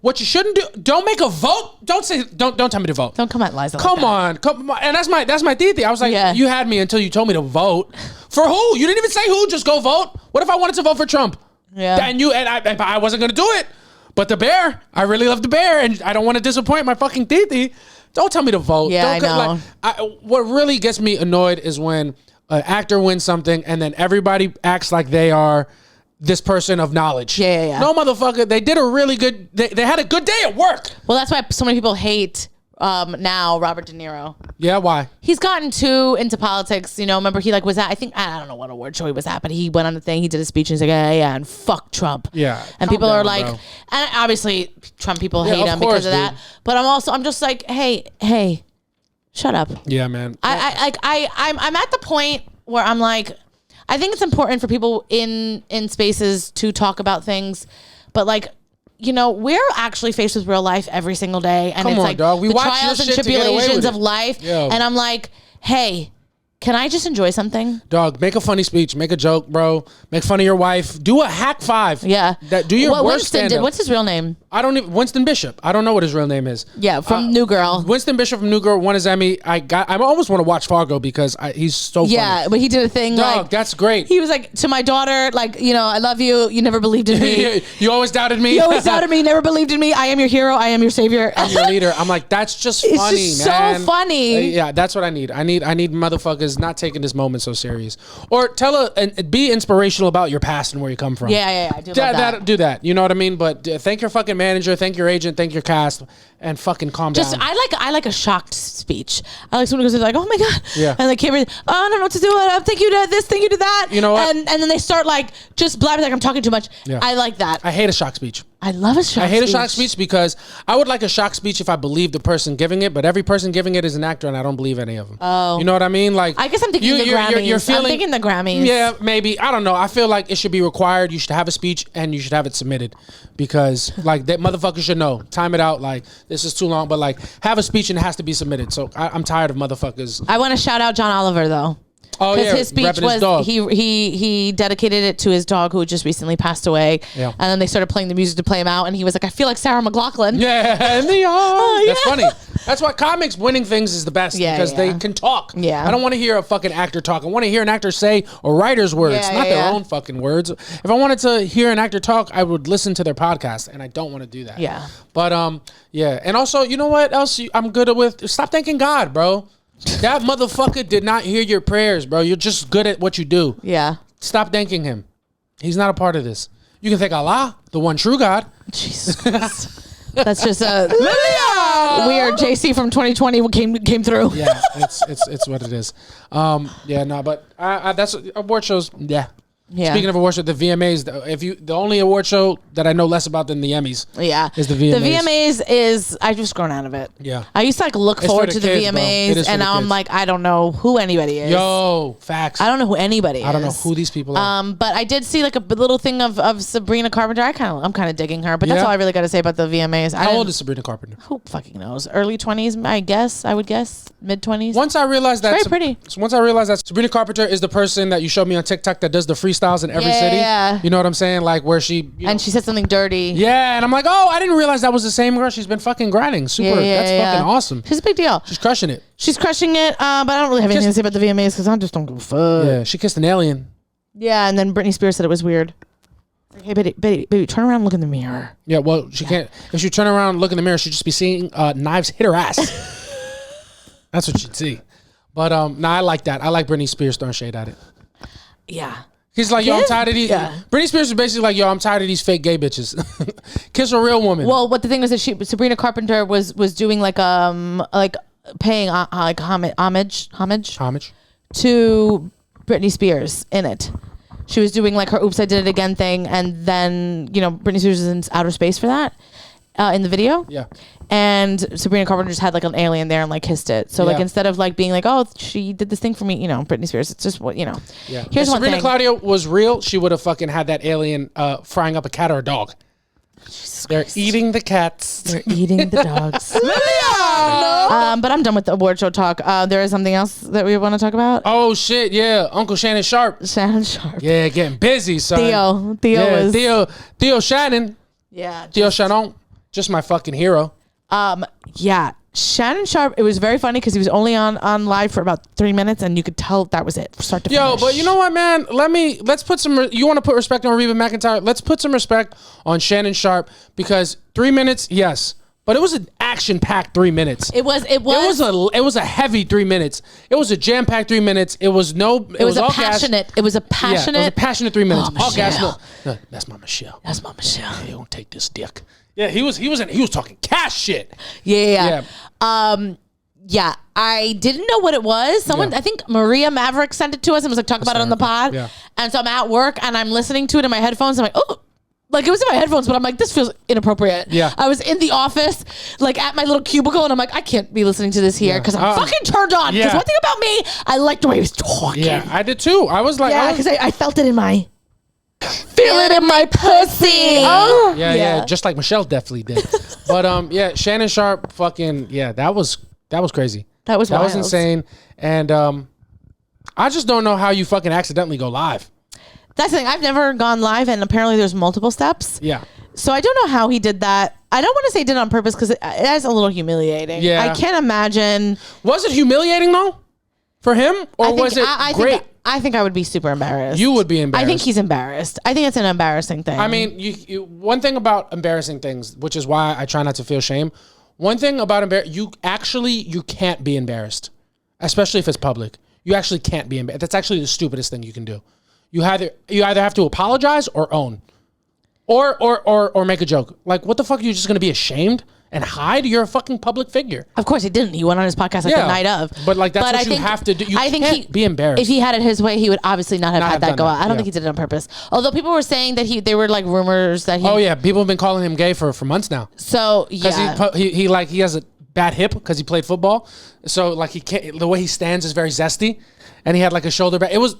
What you shouldn't do, don't make a vote. Don't tell me to vote. Don't come at Liza. Come on. And that's my titi. I was like, you had me until you told me to vote. For who? You didn't even say who. Just go vote. What if I wanted to vote for Trump? Yeah. And I wasn't gonna do it. But the bear, I really love the bear, and I don't want to disappoint my fucking titi. Don't tell me to vote. Yeah, I know. What really gets me annoyed is when an actor wins something and then everybody acts like they are this person of knowledge. Yeah. No, motherfucker. They did a really good. They had a good day at work. Well, that's why so many people hate now Robert De Niro. Yeah, why? He's gotten too into politics. You know, remember he was at, I don't know what award show he was at, but he went on the thing, he did a speech and he's like, yeah, and fuck Trump. Yeah. And people are like, bro. and obviously Trump people hate him because of that. But I'm just like, hey, shut up. Yeah, man. I'm at the point where I'm like, I think it's important for people in spaces to talk about things, but like, you know, we're actually faced with real life every single day, and it's like dog. We the watch trials your and shit to get away tribulations with of it. life. Yo. And I'm like, hey, can I just enjoy something? Dog, make a funny speech, make a joke, bro. Make fun of your wife. Do a hack five. Yeah. Do your worst Winston stand-up. what's his real name? Winston Bishop. I don't know what his real name is. Yeah, from New Girl. Winston Bishop from New Girl won his Emmy. I almost want to watch Fargo because he's so funny. Yeah, but he did a thing. Dog, like, that's great. He was like, to my daughter, like, you know, I love you. You never believed in me. You always doubted me. You always doubted me. Never believed in me. I am your hero. I am your savior. I'm your leader. I'm like, that's just funny, just man. so funny. Yeah, that's what I need. I need motherfuckers not taking this moment so serious, or and be inspirational about your past and where you come from. Yeah. I do love that. Do that. You know what I mean? But thank your fucking manager, thank your agent, thank your cast, and fucking calm down. I like a shocked speech. I like someone who goes like, oh my God. Yeah. And they can't really, I don't know what to do. Thank you to this, thank you to that. You know what? And then they start like just blabbing like I'm talking too much. Yeah. I like that. I hate a shock speech. I love a shock speech. I hate a shock speech because I would like a shock speech if I believe the person giving it, but every person giving it is an actor and I don't believe any of them. Oh. You know what I mean? Like, I guess I'm thinking the Grammys. I'm thinking the Grammys. Yeah, maybe. I don't know. I feel like it should be required. You should have a speech and you should have it submitted because like that motherfucker should know. Time it out. Like, this is too long, but like have a speech and it has to be submitted. So I'm tired of motherfuckers. I want to shout out John Oliver though. Oh yeah, his speech was he dedicated it to his dog who just recently passed away. Yeah. And then they started playing the music to play him out, and he was like, "I feel like Sarah McLachlan." Yeah, in the arms. That's funny. That's why comics winning things is the best because they can talk. Yeah. I don't want to hear a fucking actor talk. I want to hear an actor say a writer's words, not their own fucking words. If I wanted to hear an actor talk, I would listen to their podcast, and I don't want to do that. Yeah. But yeah, and also, you know what else I'm good with? Stop thanking God, bro. That motherfucker did not hear your prayers, bro. You're just good at what you do. Yeah. Stop thanking him. He's not a part of this. You can thank Allah, the one true God. Jesus Christ. That's just a weird JC from 2020 came through. Yeah, it's what it is. Yeah, no, but that's award shows. Yeah. Yeah. Speaking of award show, the VMAs. The only award show that I know less about than the Emmys. Yeah, is the VMAs. The VMAs is I've just grown out of it. Yeah, I used to like look forward to the VMAs, and now I'm like I don't know who anybody is. Yo, facts. I don't know who anybody is. I don't know who these people are. But I did see like a little thing of Sabrina Carpenter. I'm kind of digging her, but that's all I really got to say about the VMAs. How old is Sabrina Carpenter? Who fucking knows? Early 20s, I would guess mid 20s. Once I realized that, very pretty. Once I realized that Sabrina Carpenter is the person that you showed me on TikTok that does the freestyles in every city. Yeah. You know what I'm saying? Like where she... and she said something dirty. Yeah, and I'm like, oh, I didn't realize that was the same girl. She's been fucking grinding. Super. That's fucking awesome. She's a big deal. She's crushing it. She's crushing it, but I don't really have anything to say about the VMAs because I just don't give a fuck. Yeah, she kissed an alien. Yeah, and then Britney Spears said it was weird. Like, hey, baby, turn around and look in the mirror. Yeah, well, she can't... If she turn around and look in the mirror, she'd just be seeing knives hit her ass. That's what she'd see. But, I like that. I like Britney Spears throwing shade at it. Yeah. He's like, yo, I'm tired of these. Yeah. Britney Spears is basically like, yo, I'm tired of these fake gay bitches. Kiss a real woman. Well, what the thing was that Sabrina Carpenter was doing like paying like homage to Britney Spears in it. She was doing like her "Oops, I Did It Again" thing, and then Britney Spears is in outer space for that in the video. Yeah. And Sabrina Carpenter just had like an alien there and like kissed it. So like instead of like being like, oh, she did this thing for me, Britney Spears, it's just what Yeah. Here's if Sabrina Claudio was real, she would have fucking had that alien frying up a cat or a dog. They're eating the cats. They're eating the dogs. But I'm done with the award show talk. There is something else that we want to talk about. Oh shit, yeah, Uncle Shannon Sharpe. Shannon Sharpe. Yeah, getting busy, son. Theo Shannon. Yeah. Theo Shannon. Just my fucking hero. Yeah. Shannon Sharpe, it was very funny because he was only on live for about 3 minutes and you could tell that was it, start to finish. But you know what, man? Let's put some, you want to put respect on Reba McEntire? Let's put some respect on Shannon Sharpe because 3 minutes, yes. But it was an action-packed 3 minutes. It was a heavy 3 minutes. It was a jam-packed 3 minutes. It was all passionate. Gas. It was a passionate. Yeah, it was a passionate 3 minutes. Oh, all gas. No, that's my Michelle. That's my Michelle. Yeah, you don't take this dick. Yeah, he was talking cash shit. Yeah. Yeah, I didn't know what it was. I think Maria Maverick sent it to us and was like, talk about it on the pod. Yeah. And so I'm at work and I'm listening to it in my headphones. I'm like, oh, like it was in my headphones, but I'm like, this feels inappropriate. Yeah. I was in the office, like at my little cubicle, and I'm like, I can't be listening to this here because I'm fucking turned on. Because one thing about me, I like the way he was talking. Yeah, I did too. I was like, because I felt it in my... Feel it in my pussy. Oh. Yeah. Just like Michelle definitely did. But Shannon Sharpe fucking, that was crazy. That was insane. And I just don't know how you fucking accidentally go live. That's the thing. I've never gone live and apparently there's multiple steps. Yeah. So I don't know how he did that. I don't want to say did it on purpose because it is a little humiliating. Yeah. I can't imagine. Was it humiliating though? For him? Or was it great? I think I would be super embarrassed. You would be embarrassed. I think he's embarrassed. I think it's an embarrassing thing. I mean, one thing about embarrassing things, which is why I try not to feel shame. One thing about you can't be embarrassed, especially if it's public. You actually can't be embarrassed. That's actually the stupidest thing you can do. You either have to apologize or own, or make a joke. Like, what the fuck? Are you just gonna be ashamed and hide? You're a fucking public figure. Of course he didn't. He went on his podcast the night of. But like that's what you have to do. You can't be embarrassed. If he had it his way, he would obviously not have had that go out. I don't think he did it on purpose. Although people were saying that they were like rumors that he. Oh yeah, people have been calling him gay for months now. So yeah, because he has a bad hip because he played football. So like he can't. The way he stands is very zesty, and he had like a shoulder back. It was.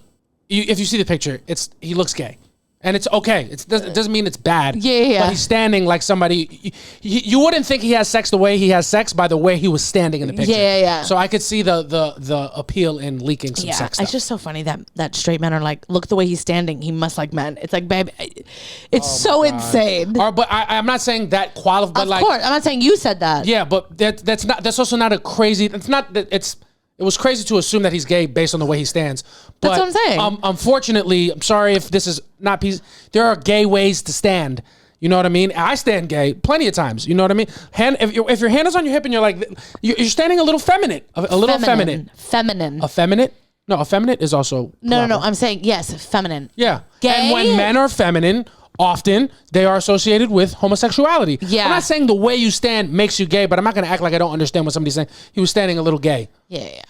If you see the picture, he looks gay. And it's okay. It doesn't mean it's bad. Yeah. But he's standing like somebody. You wouldn't think he has sex the way he has sex by the way he was standing in the picture. Yeah. So I could see the appeal in leaking some sex stuff. It's just so funny that straight men are like, look the way he's standing. He must like men. It's like, babe, it's so insane. But I'm not saying that qualifies. Of course, I'm not saying you said that. Yeah, but that's also not a crazy. It's not that it's. It was crazy to assume that he's gay based on the way he stands. But, that's what I'm saying. Unfortunately, I'm sorry if this is not peace. There are gay ways to stand. You know what I mean? I stand gay plenty of times. You know what I mean? If your hand is on your hip and you're like, you're standing a little feminine. A little feminine. Feminine. Effeminate? No, effeminate is also. No. I'm saying, yes, feminine. Yeah. Gay? And when men are feminine, often they are associated with homosexuality. Yeah. I'm not saying the way you stand makes you gay, but I'm not going to act like I don't understand what somebody's saying. He was standing a little gay. Yeah.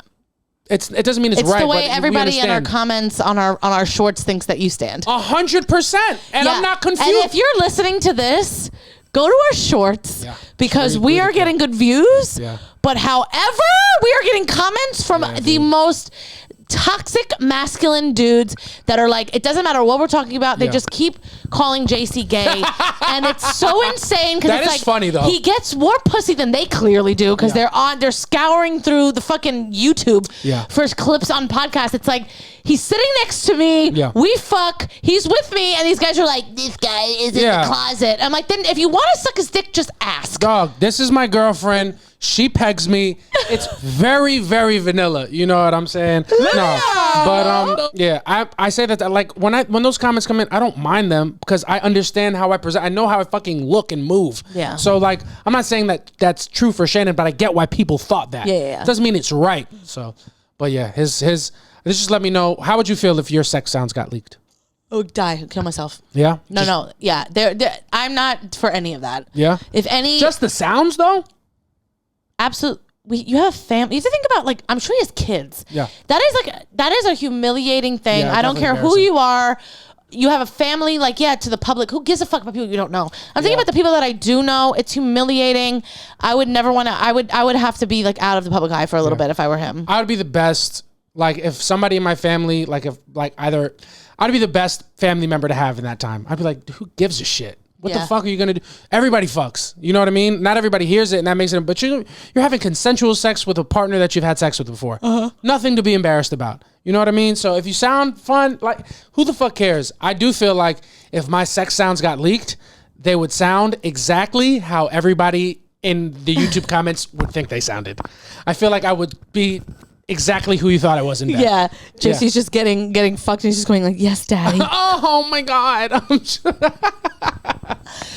It doesn't mean it's right. It's the way everybody in our comments on our shorts thinks that you stand. 100%. And I'm not confused. And if you're listening to this, go to our shorts because we are getting good views. Yeah. But however, we are getting comments from the most toxic masculine dudes that are like, it doesn't matter what we're talking about. They just keep calling JC gay. And it's so insane because it's like funny though. He gets more pussy than they clearly do because they're scouring through the fucking YouTube for clips on podcasts. It's like he's sitting next to me. Yeah. We fuck. He's with me, and these guys are like, this guy is in the closet. I'm like, then if you want to suck his dick, just ask. Dog, this is my girlfriend. She pegs me. It's very, very vanilla. You know what I'm saying? No, but I say that like when those comments come in, I don't mind them because I understand how I present. I know how I fucking look and move. Yeah. So like, I'm not saying that that's true for Shannon, but I get why people thought that. Yeah. Doesn't mean it's right. So, but yeah, his. This just let me know. How would you feel if your sex sounds got leaked? Oh, die, kill myself. Yeah. No. Yeah. I'm not for any of that. Yeah. If any, just the sounds though. Absolutely. You have family. You have to think about, like, I'm sure he has kids. Yeah. That is a humiliating thing. Yeah, I don't care who you are. You have a family, like, to the public. Who gives a fuck about people you don't know? I'm thinking about the people that I do know. It's humiliating. I would never want to. I would have to be like out of the public eye for a little bit if I were him. I would be the best. Like if somebody in my family, I'd be the best family member to have in that time. I'd be like, who gives a shit? What the fuck are you gonna do? Everybody fucks. You know what I mean? Not everybody hears it, and that makes it. But you're having consensual sex with a partner that you've had sex with before. Nothing to be embarrassed about. You know what I mean? So if you sound fun, like who the fuck cares? I do feel like if my sex sounds got leaked, they would sound exactly how everybody in the YouTube comments would think they sounded. I feel like I would be exactly who you thought I was in bed. Yeah. JC's just getting fucked and he's just going like, yes, daddy. Oh my God.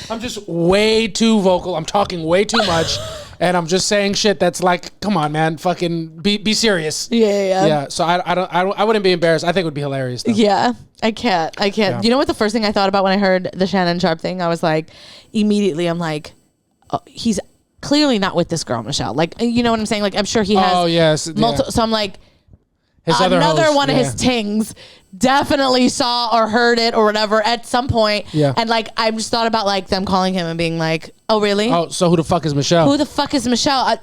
I'm just way too vocal. I'm talking way too much. And I'm just saying shit that's like, come on, man, fucking be serious. Yeah. So I wouldn't be embarrassed. I think it would be hilarious though. Yeah. I can't. Yeah. You know what the first thing I thought about when I heard the Shannon Sharpe thing? I was like, immediately I'm like, oh, he's clearly not with this girl, Michelle. Like, you know what I'm saying? Like, I'm sure he has. Oh, yes. So I'm like, his another one of his tings definitely saw or heard it or whatever at some point. Yeah. And like, I just thought about like them calling him and being like, oh, really? Oh, so who the fuck is Michelle? Who the fuck is Michelle?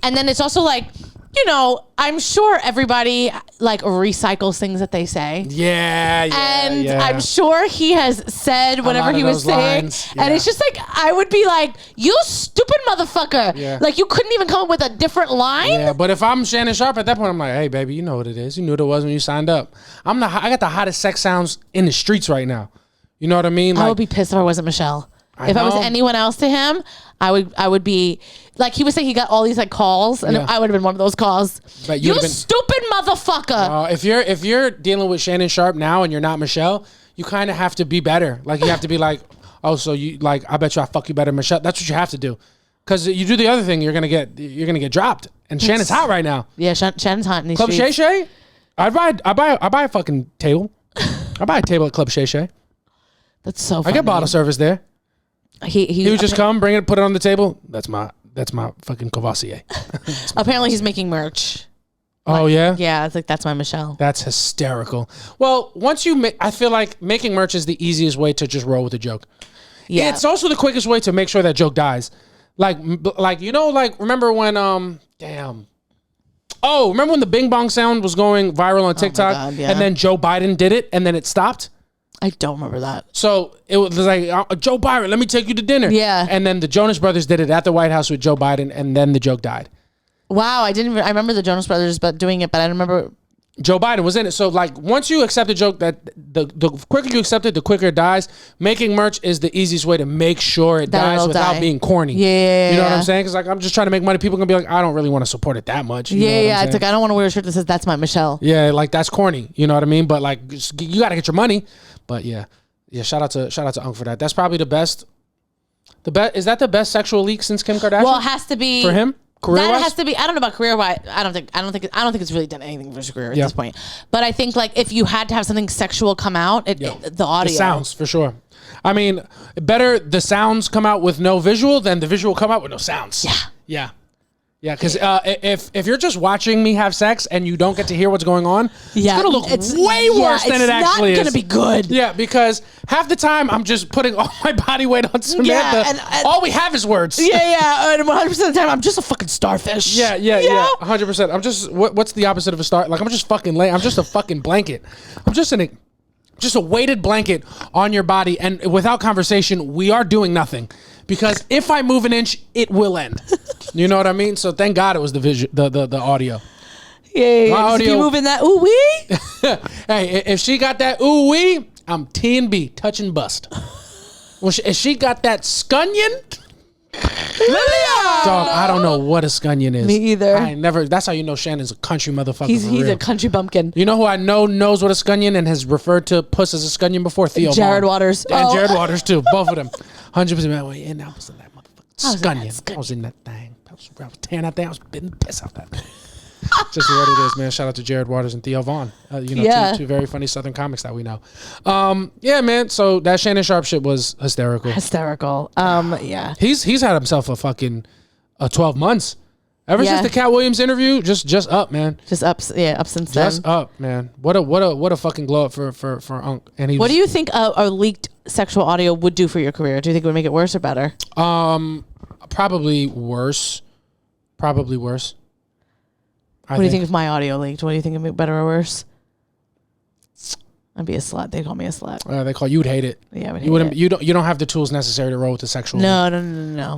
And then it's also like, you know, I'm sure everybody like recycles things that they say. Yeah. And I'm sure he has said whatever he was saying. And it's just like, I would be like, you stupid motherfucker. Yeah. Like you couldn't even come up with a different line. Yeah, but if I'm Shannon Sharpe at that point, I'm like, hey, baby, you know what it is. You knew what it was when you signed up. I got the hottest sex sounds in the streets right now. You know what I mean? I would be pissed if I wasn't Michelle. If I was anyone else to him, I would be like, he was saying he got all these like calls, and I would have been one of those calls. But you stupid motherfucker. If you're dealing with Shannon Sharpe now and you're not Michelle, you kind of have to be better. Like you have to be like, oh, so you like, I bet you I fuck you better, Michelle. That's what you have to do, because you do the other thing, you're gonna get dropped. And Shannon's hot right now. Yeah, Shannon's hot in these Club streets. Shay Shay. I buy a fucking table. I buy a table at Club Shay Shay. That's so funny. I get bottle service there. He would just come, bring it, put it on the table. That's my fucking Courvoisier. Apparently he's making merch. Oh yeah? Yeah, it's like that's my Michelle. That's hysterical. Well, once you I feel like making merch is the easiest way to just roll with a joke. Yeah. It's also the quickest way to make sure that joke dies. Like remember when remember when the Bing Bong sound was going viral on TikTok, God, yeah. and then Joe Biden did it and then it stopped? I don't remember that. So it was like, Joe Biden, let me take you to dinner. Yeah. And then the Jonas Brothers did it at the White House with Joe Biden, and then the joke died. Wow, I remember the Jonas Brothers doing it, but I don't remember. Joe Biden was in it. So like once you accept a joke, that the quicker you accept it, the quicker it dies. Making merch is the easiest way to make sure it dies without being corny. Yeah. You know what I'm saying? Because like I'm just trying to make money. People are gonna be like, I don't really want to support it that much. You know what I'm saying? It's like I don't want to wear a shirt that says that's my Michelle. Yeah, like that's corny. You know what I mean? But like you got to get your money. But yeah, shout out to Unc for that. That's probably the best. Is that the best sexual leak since Kim Kardashian? Well, it has to be for him. Career-wise? That has to be. I don't know about career-wise. I don't think it's really done anything for his career at this point. But I think like if you had to have something sexual come out, the audio, the sounds for sure. I mean, better the sounds come out with no visual than the visual come out with no sounds. Yeah. Because if you're just watching me have sex and you don't get to hear what's going on, it's gonna look way worse than it actually is. It's not gonna be good. Yeah, because half the time I'm just putting all my body weight on Samantha. And all we have is words. Yeah. And 100% of the time I'm just a fucking starfish. Yeah. 100%. I'm just what's the opposite of a star? Like I'm just fucking lay. I'm just a fucking blanket. I'm just a weighted blanket on your body, and without conversation, we are doing nothing. Because if I move an inch, it will end. You know what I mean? So thank God it was the audio. Yeah. Audio. If you moving that ooh wee. Hey, if she got that ooh wee, I'm T&B, touch and bust. Well, if she got that scunion, dog, I don't know what a scunion is. Me either. I never. That's how you know Shannon's a country motherfucker. He's a country bumpkin. You know who I know knows what a scunion and has referred to puss as a scunion before? Theo Jared Vaughn. Waters. And Jared Waters too. Both of them. 100%. And I was in that motherfucking scunion. I was in that thing. I was tearing that thing. I was biting the piss out that thing. Just what it is, man. Shout out to Jared Waters and Theo Vaughn. Two very funny Southern comics that we know. Yeah, man. So that Shannon Sharpe shit was hysterical. Yeah. He's had himself a fucking 12 months. Ever since the Cat Williams interview, just up, man. Just up, since then. Just up, man. What a fucking glow up for Unc. And what do you think a leaked sexual audio would do for your career? Do you think it would make it worse or better? Probably worse. What do you think if my audio leaked? What do you think would make better or worse? I'd be a slut. They'd call me a slut. They call you'd hate it. Yeah, you wouldn't. You don't have the tools necessary to roll with the sexual. No.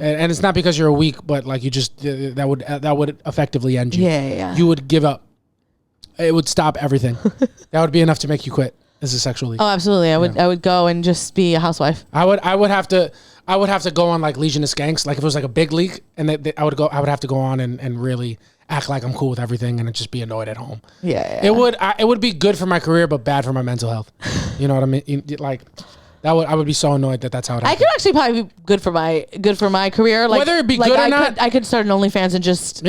And it's not because you're weak, but like you just that would effectively end you. Yeah. You would give up. It would stop everything. That would be enough to make you quit as a sexual leak. Oh, absolutely. I would go and just be a housewife. I would have to go on like Legion of Skanks. Like if it was like a big leak, and I would have to go on and really act like I'm cool with everything and just be annoyed at home. Yeah. It would be good for my career, but bad for my mental health. You know what I mean? Like I would be so annoyed that's how it happened. I could actually probably be good for my career. Like whether it be good or not, I could start an OnlyFans and just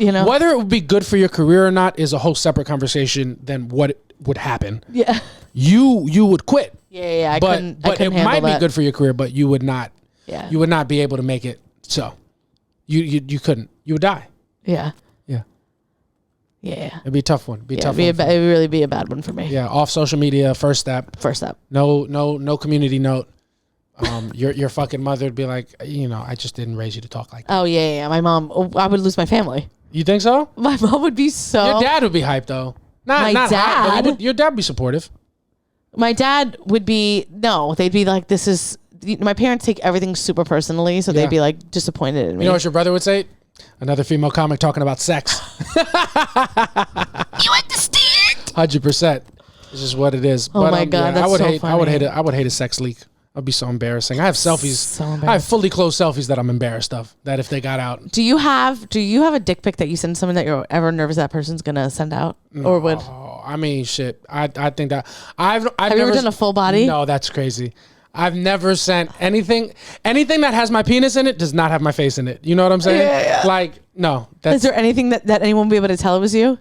whether it would be good for your career or not is a whole separate conversation than what would happen. Yeah. You would quit. Yeah. But it might be good for your career, but you would not. Yeah. You would not be able to make it. So you couldn't. You would die. Yeah. Yeah. It'd be a tough one. It would really be a bad one for me. Yeah. Off social media. First step. No community note. Your fucking mother would be like, I just didn't raise you to talk like that. Oh yeah. My mom. I would lose my family. You think so? My mom would be so. Your dad would be hyped though. Not dad. Hyped, your dad would be supportive. My dad would be they'd be like, this is. My parents take everything super personally, so they'd be like disappointed in me. You know what your brother would say? Another female comic talking about sex. You understand? 100%. This is what it is. Oh my God, that's so funny. I would hate a sex leak. I'd be so embarrassing. I have selfies. I have fully closed selfies that I'm embarrassed of. That if they got out. Do you have a dick pic that you send someone that you're ever nervous that person's gonna send out or would? I mean, shit. I think that I've you ever done a full body? No, that's crazy. I've never sent anything that has my penis in it does not have my face in it. You know what I'm saying? Yeah. Like, no. Is there anything that anyone will be able to tell it was you?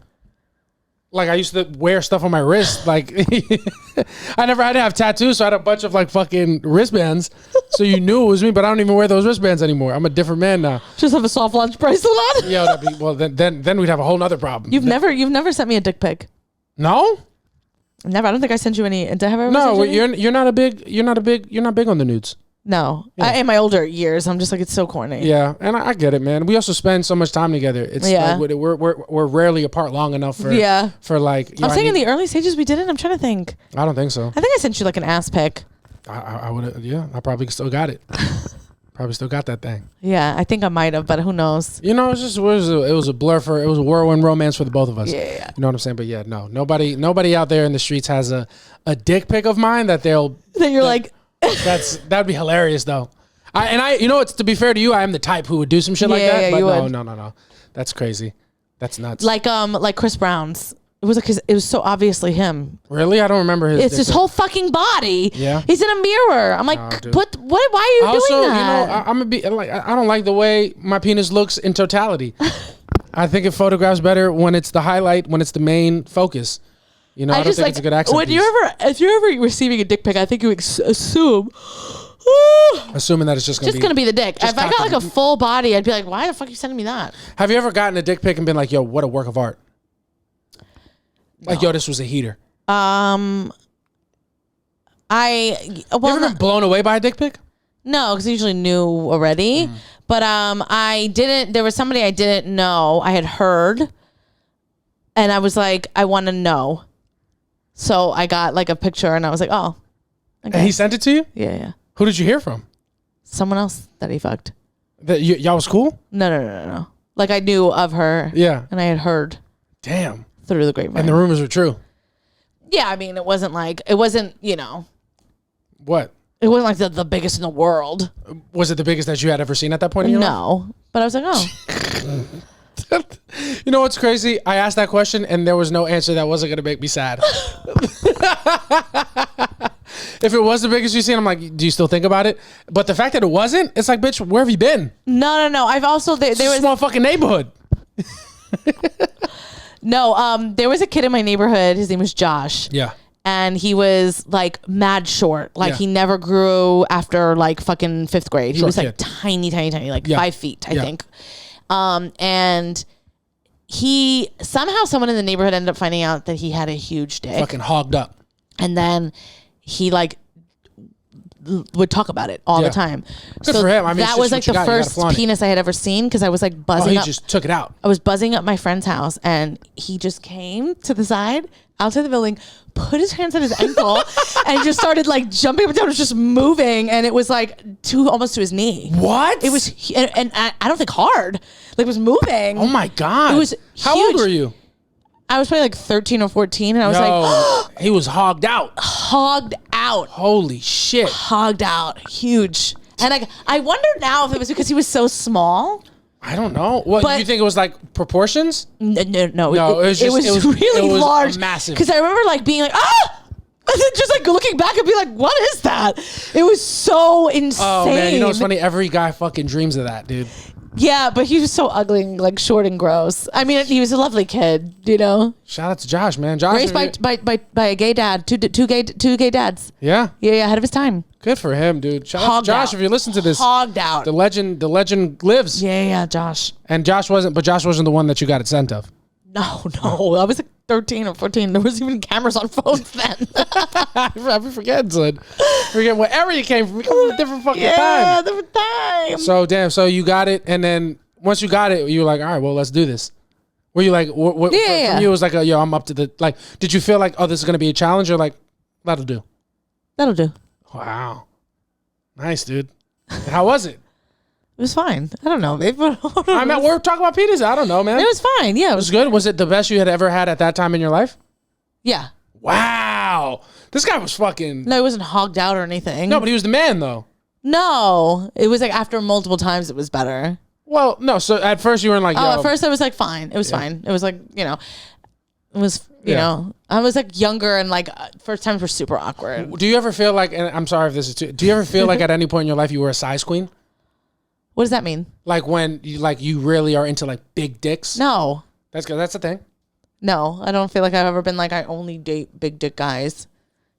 Like I used to wear stuff on my wrist. Like I didn't have tattoos, so I had a bunch of like fucking wristbands. So you knew it was me, but I don't even wear those wristbands anymore. I'm a different man now. Just have a soft launch bracelet on. Yeah, then we'd have a whole nother problem. You've never sent me a dick pic. No? Never. I don't think I sent you any. Did I have ever? No, you're not big on the nudes. No, yeah. In my older years, I'm just like, it's so corny. Yeah, and I get it, man. We also spend so much time together. It's like we're rarely apart long enough for like. I'm saying in the early stages we didn't. I'm trying to think. I don't think so. I think I sent you like an ass pic. I would have. Yeah, I probably still got it. Probably still got that thing. Yeah, I think I might have, but who knows? You know, it was a blur it was a whirlwind romance for the both of us. Yeah. You know what I'm saying? But yeah, no, nobody out there in the streets has a dick pic of mine that like. That'd be hilarious though. It's to be fair to you, I am the type who would do some shit like that. But no. That's crazy. That's nuts. Like Chris Brown's. It was so obviously him. Really? I don't remember his. It's his whole fucking body. Yeah. He's in a mirror. I'm like, why are you doing that? I'm gonna be like, I don't like the way my penis looks in totality. I think it photographs better when it's the highlight, when it's the main focus. You know, I don't think it's a good accent piece. If you're ever receiving a dick pic, I think you assume. Assuming that it's just gonna be the dick. If I got like a full body, I'd be like, why the fuck are you sending me that? Have you ever gotten a dick pic and been like, yo, what a work of art? Like, yo, this was a heater. You ever been blown away by a dick pic? No, because I usually knew already. But I didn't. There was somebody I didn't know. I had heard, and I was like, I want to know. So I got like a picture, and I was like, oh. Okay. And he sent it to you? Yeah. Who did you hear from? Someone else that he fucked. That y'all was cool? No. Like I knew of her. Yeah. And I had heard. Damn. Through the grapevine. And the rumors were true. Yeah, I mean, it wasn't, you know. What? It wasn't like the biggest in the world. Was it the biggest that you had ever seen at that point in your life? No. But I was like, oh. You know what's crazy? I asked that question and there was no answer that wasn't going to make me sad. If it was the biggest you've seen, I'm like, do you still think about it? But the fact that it wasn't, it's like, bitch, where have you been? No. I've also... There was a small fucking neighborhood. No, there was a kid in my neighborhood. His name was Josh. Yeah. And he was like mad short. Like he never grew after like fucking 5th grade. He was like tiny, like 5 feet, I think. And someone in the neighborhood ended up finding out that he had a huge dick. Fucking hogged up. And then he like would talk about it all the time. Good for him. I mean, that was like the first penis I had ever seen because I was like buzzing up. He just took it out. I was buzzing up my friend's house and he just came to the side outside the building, put his hands on his ankle and just started like jumping up and down. It was just moving and it was like almost to his knee. What? It was, and I don't think hard. Like it was moving. Oh my God. It was huge. How old were you? I was probably like 13 or 14 and I was like, he was hogged out. Hogged out. Holy shit. Hogged out. Huge. And like, I wonder now if it was because he was so small. I don't know. What, you think it was like proportions? No. It was really large. Massive. Because I remember like being like, ah! And then just like looking back and be like, what is that? It was so insane. Oh man, you know what's funny? Every guy fucking dreams of that, dude. Yeah, but he was so ugly and like short and gross. I mean, he was a lovely kid, you know. Shout out to Josh, man. Josh raised by a gay dad, two gay dads. Yeah, ahead of his time. Good for him, dude. Shout out to Josh if you listen to this. Hogged out. The legend lives. Yeah, Josh. And Josh wasn't the one that you got it sent of. No. I was like 13 or 14. There wasn't even cameras on phones then. I forget, son. Forget wherever you came from. You come from a different fucking time. Yeah, different time. So, damn. So, you got it. And then once you got it, you were like, all right, well, let's do this. Were you like, from you, it was like, yo, I'm up to the, like, did you feel like, oh, this is going to be a challenge? Or like, that'll do? That'll do. Wow. Nice, dude. How was it? It was fine. I don't know. I mean, we're talking about penis. I don't know, man. It was fine. Yeah. It was good. Was it the best you had ever had at that time in your life? Yeah. Wow. This guy was fucking... No, he wasn't hogged out or anything. No, but he was the man, though. No. It was like after multiple times, it was better. Well, no. So at first you were like, at first I was like, fine. It was fine. It was like, you know, it was, you know, I was like younger and like first times were super awkward. Do you ever feel like, and I'm sorry if this is too, do you ever feel like at any point in your life you were a size queen? What does that mean? Like when you really are into like big dicks? No. That's good. That's the thing. No, I don't feel like I've ever been like, I only date big dick guys.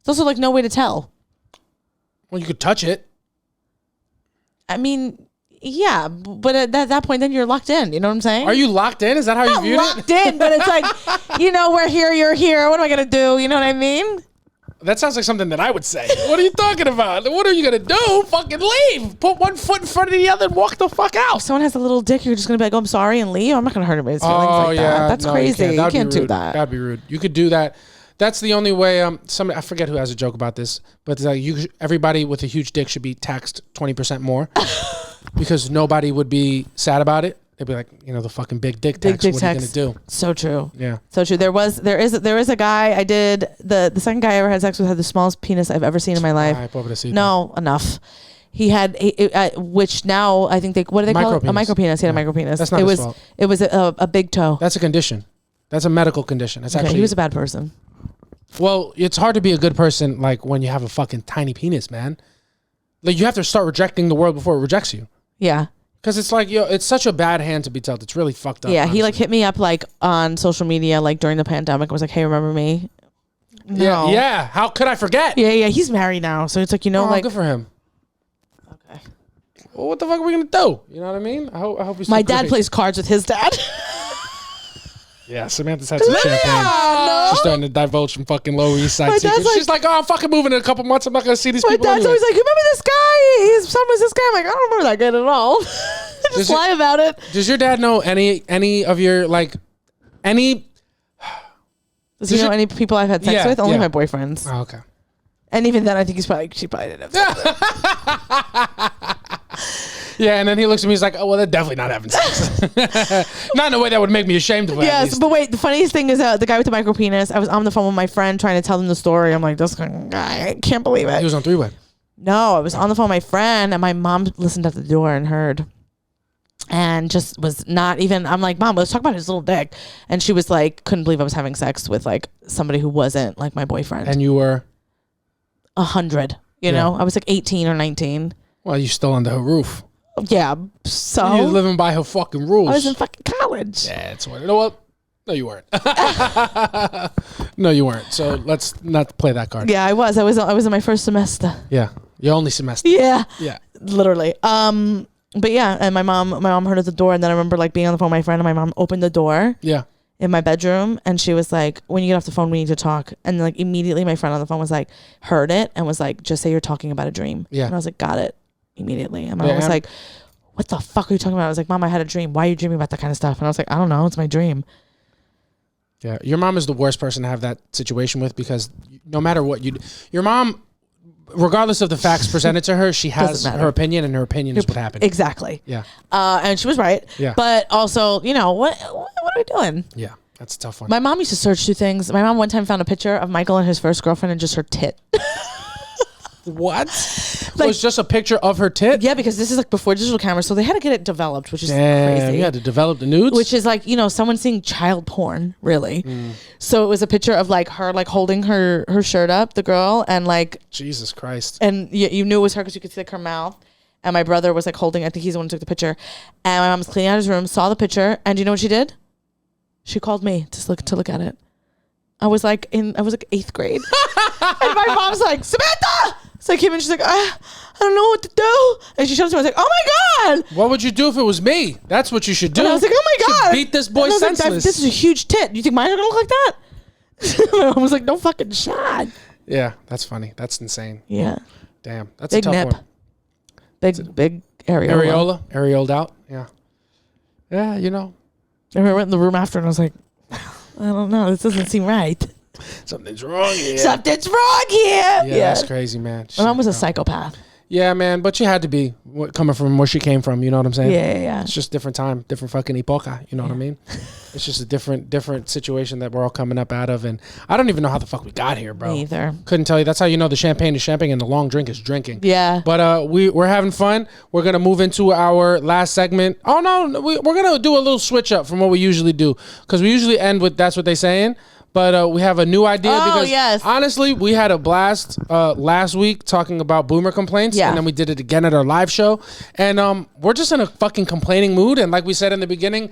It's also like no way to tell. Well, you could touch it. I mean, yeah, but at that point, then you're locked in. You know what I'm saying? Are you locked in? Is that how you view it? Locked in, but it's like, we're here, you're here. What am I going to do? You know what I mean? That sounds like something that I would say. What are you talking about? What are you going to do? Fucking leave. Put one foot in front of the other and walk the fuck out. If someone has a little dick, you're just going to be like, oh, I'm sorry and leave? I'm not going to hurt anybody's feelings like that. That's crazy. You can't do that. That'd be rude. You could do that. That's the only way. Somebody, I forget who has a joke about this, but it's like everybody with a huge dick should be taxed 20% more because nobody would be sad about it. They'd be like, the fucking big dick tax. What are you gonna do? So true. Yeah. So true. There is a guy I did the second guy I ever had sex with had the smallest penis I've ever seen in my life. No, enough. He had which now I think what do they call it? A micro penis. He had a micro penis. That's not his fault. It was a big toe. That's a condition. That's a medical condition. That's actually. He was a bad person. Well, it's hard to be a good person like when you have a fucking tiny penis, man. Like you have to start rejecting the world before it rejects you. Yeah. Because it's like, it's such a bad hand to be dealt. It's really fucked up. Yeah, honestly. He like hit me up like on social media like during the pandemic. I was like, hey, remember me? No. Yeah. How could I forget? Yeah. He's married now, so it's like like good for him. Okay. Well, what the fuck are we gonna do? You know what I mean? I hope he's. My dad plays cards with his dad. Yeah, Samantha's had some champagne. No. She's starting to divulge some fucking Lower East Side secrets. Like, she's like, I'm fucking moving in a couple months. I'm not going to see these people. My dad's always like, remember this guy? His son was this guy. I'm like, I don't remember that guy at all. Just lie about it. Does your dad know any of your, like, any... Does he know any people I've had sex with? Only my boyfriends. Oh, okay. And even then, I think she probably didn't have sex with. Yeah, and then he looks at me, he's like, oh, well, they're definitely not having sex. Not in a way that would make me ashamed of it. Yes, but wait, the funniest thing is the guy with the micro penis, I was on the phone with my friend trying to tell them the story. I'm like, this guy, I can't believe it. He was on three-way. No, I was on the phone with my friend, and my mom listened at the door and heard. And just was not even, I'm like, Mom, let's talk about his little dick. And she was like, couldn't believe I was having sex with like somebody who wasn't like my boyfriend. And you were? 100, you know? I was like 18 or 19. Well, you're still under her roof. Yeah, so you're living by her fucking rules. I was in fucking college. Yeah, that's what. You know what? No, you weren't. No, you weren't. So let's not play that card. Yeah, I was in my first semester. Yeah, your only semester. Yeah, literally. But yeah, and my mom heard at the door, and then I remember like being on the phone with my friend, and my mom opened the door. Yeah. In my bedroom, and she was like, when you get off the phone, we need to talk. And like immediately my friend on the phone was like, heard it, and was like, just say you're talking about a dream. Yeah. And I was like, got it. Immediately. And my mom was like, what the fuck are you talking about? I was like, Mom, I had a dream. Why are you dreaming about that kind of stuff? And I was like, I don't know. It's my dream. Yeah. Your mom is the worst person to have that situation with, because no matter what you do, your mom, regardless of the facts presented to her, she has her opinion, and her opinion is what happened. Exactly. Yeah. And she was right. Yeah. But also, what are we doing? Yeah. That's a tough one. My mom used to search through things. My mom one time found a picture of Michael and his first girlfriend and just her tit. What? Like, it was just a picture of her tit? Yeah, because this is like before digital cameras, so they had to get it developed, which is crazy. You had to develop the nudes? Which is like, someone seeing child porn, really. So it was a picture of like her like holding her shirt up, the girl, and like... Jesus Christ. And you knew it was her because you could see like her mouth. And my brother was like holding, I think he's the one who took the picture. And my mom was cleaning out his room, saw the picture, and do you know what she did? She called me to look at it. I was like 8th grade. And my mom's like, Samantha! So I came in, she's like, I don't know what to do. And she showed it to me. I was like, oh my God. What would you do if it was me? That's what you should do. And I was like, oh my God. Beat this boy senseless. Like, this is a huge tit. You think mine are going to look like that? My mom was like, no fucking shot. Yeah, that's funny. That's insane. Yeah. Damn. That's big a tough nip. one. Big areola. Areoled out. Yeah. Yeah, And I went in the room after and I was like, I don't know. This doesn't seem right. Something's wrong here. Something's wrong here. Yeah, that's crazy, man. My mom was a psychopath. Yeah, man, but she had to be coming from where she came from. You know what I'm saying? Yeah. It's just different time, different fucking epoca. You know what I mean? It's just a different situation that we're all coming up out of, and I don't even know how the fuck we got here, bro. Me either. Couldn't tell you. That's how you know the champagne is champagne and the long drink is drinking. Yeah. But we're having fun. We're gonna move into our last segment. Oh no, we're gonna do a little switch up from what we usually do, because we usually end with that's what they saying. But we have a new idea because honestly, we had a blast last week talking about boomer complaints, and then we did it again at our live show. And we're just in a fucking complaining mood. And like we said in the beginning,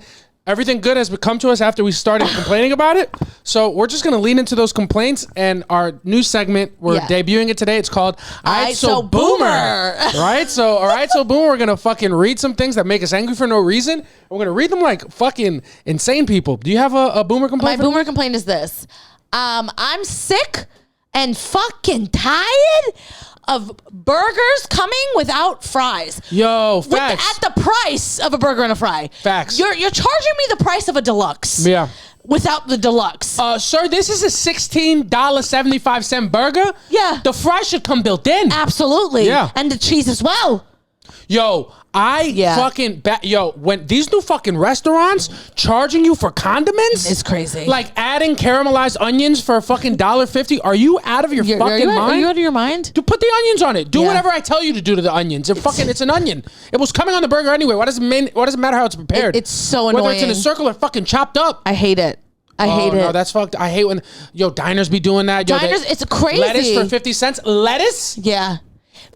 everything good has come to us after we started complaining about it. So we're just going to lean into those complaints, and our new segment, we're debuting it today. It's called Aight So BOOMer. Right? So, all right, so BOOMer, we're going to fucking read some things that make us angry for no reason. We're going to read them like fucking insane people. Do you have a boomer complaint? My boomer complaint is this. I'm sick and fucking tired of burgers coming without fries. Yo, facts. At the price of a burger and a fry. Facts. You're charging me the price of a deluxe. Yeah. Without the deluxe. Sir, this is a $16.75 burger. Yeah. The fries should come built in. Absolutely. Yeah. And the cheese as well. Yo, when these new fucking restaurants charging you for condiments, it's crazy. Like adding caramelized onions for a fucking $1.50. Are you out of your fucking mind? Are you out of your mind? To put the onions on it. Do whatever I tell you to do to the onions. It's an onion. It was coming on the burger anyway. Why does it matter how it's prepared? It's so annoying. Whether it's in a circle or fucking chopped up. I hate it. I hate it. No, that's fucked. I hate when diners be doing that. It's crazy. Lettuce for 50 cents. Lettuce? Yeah.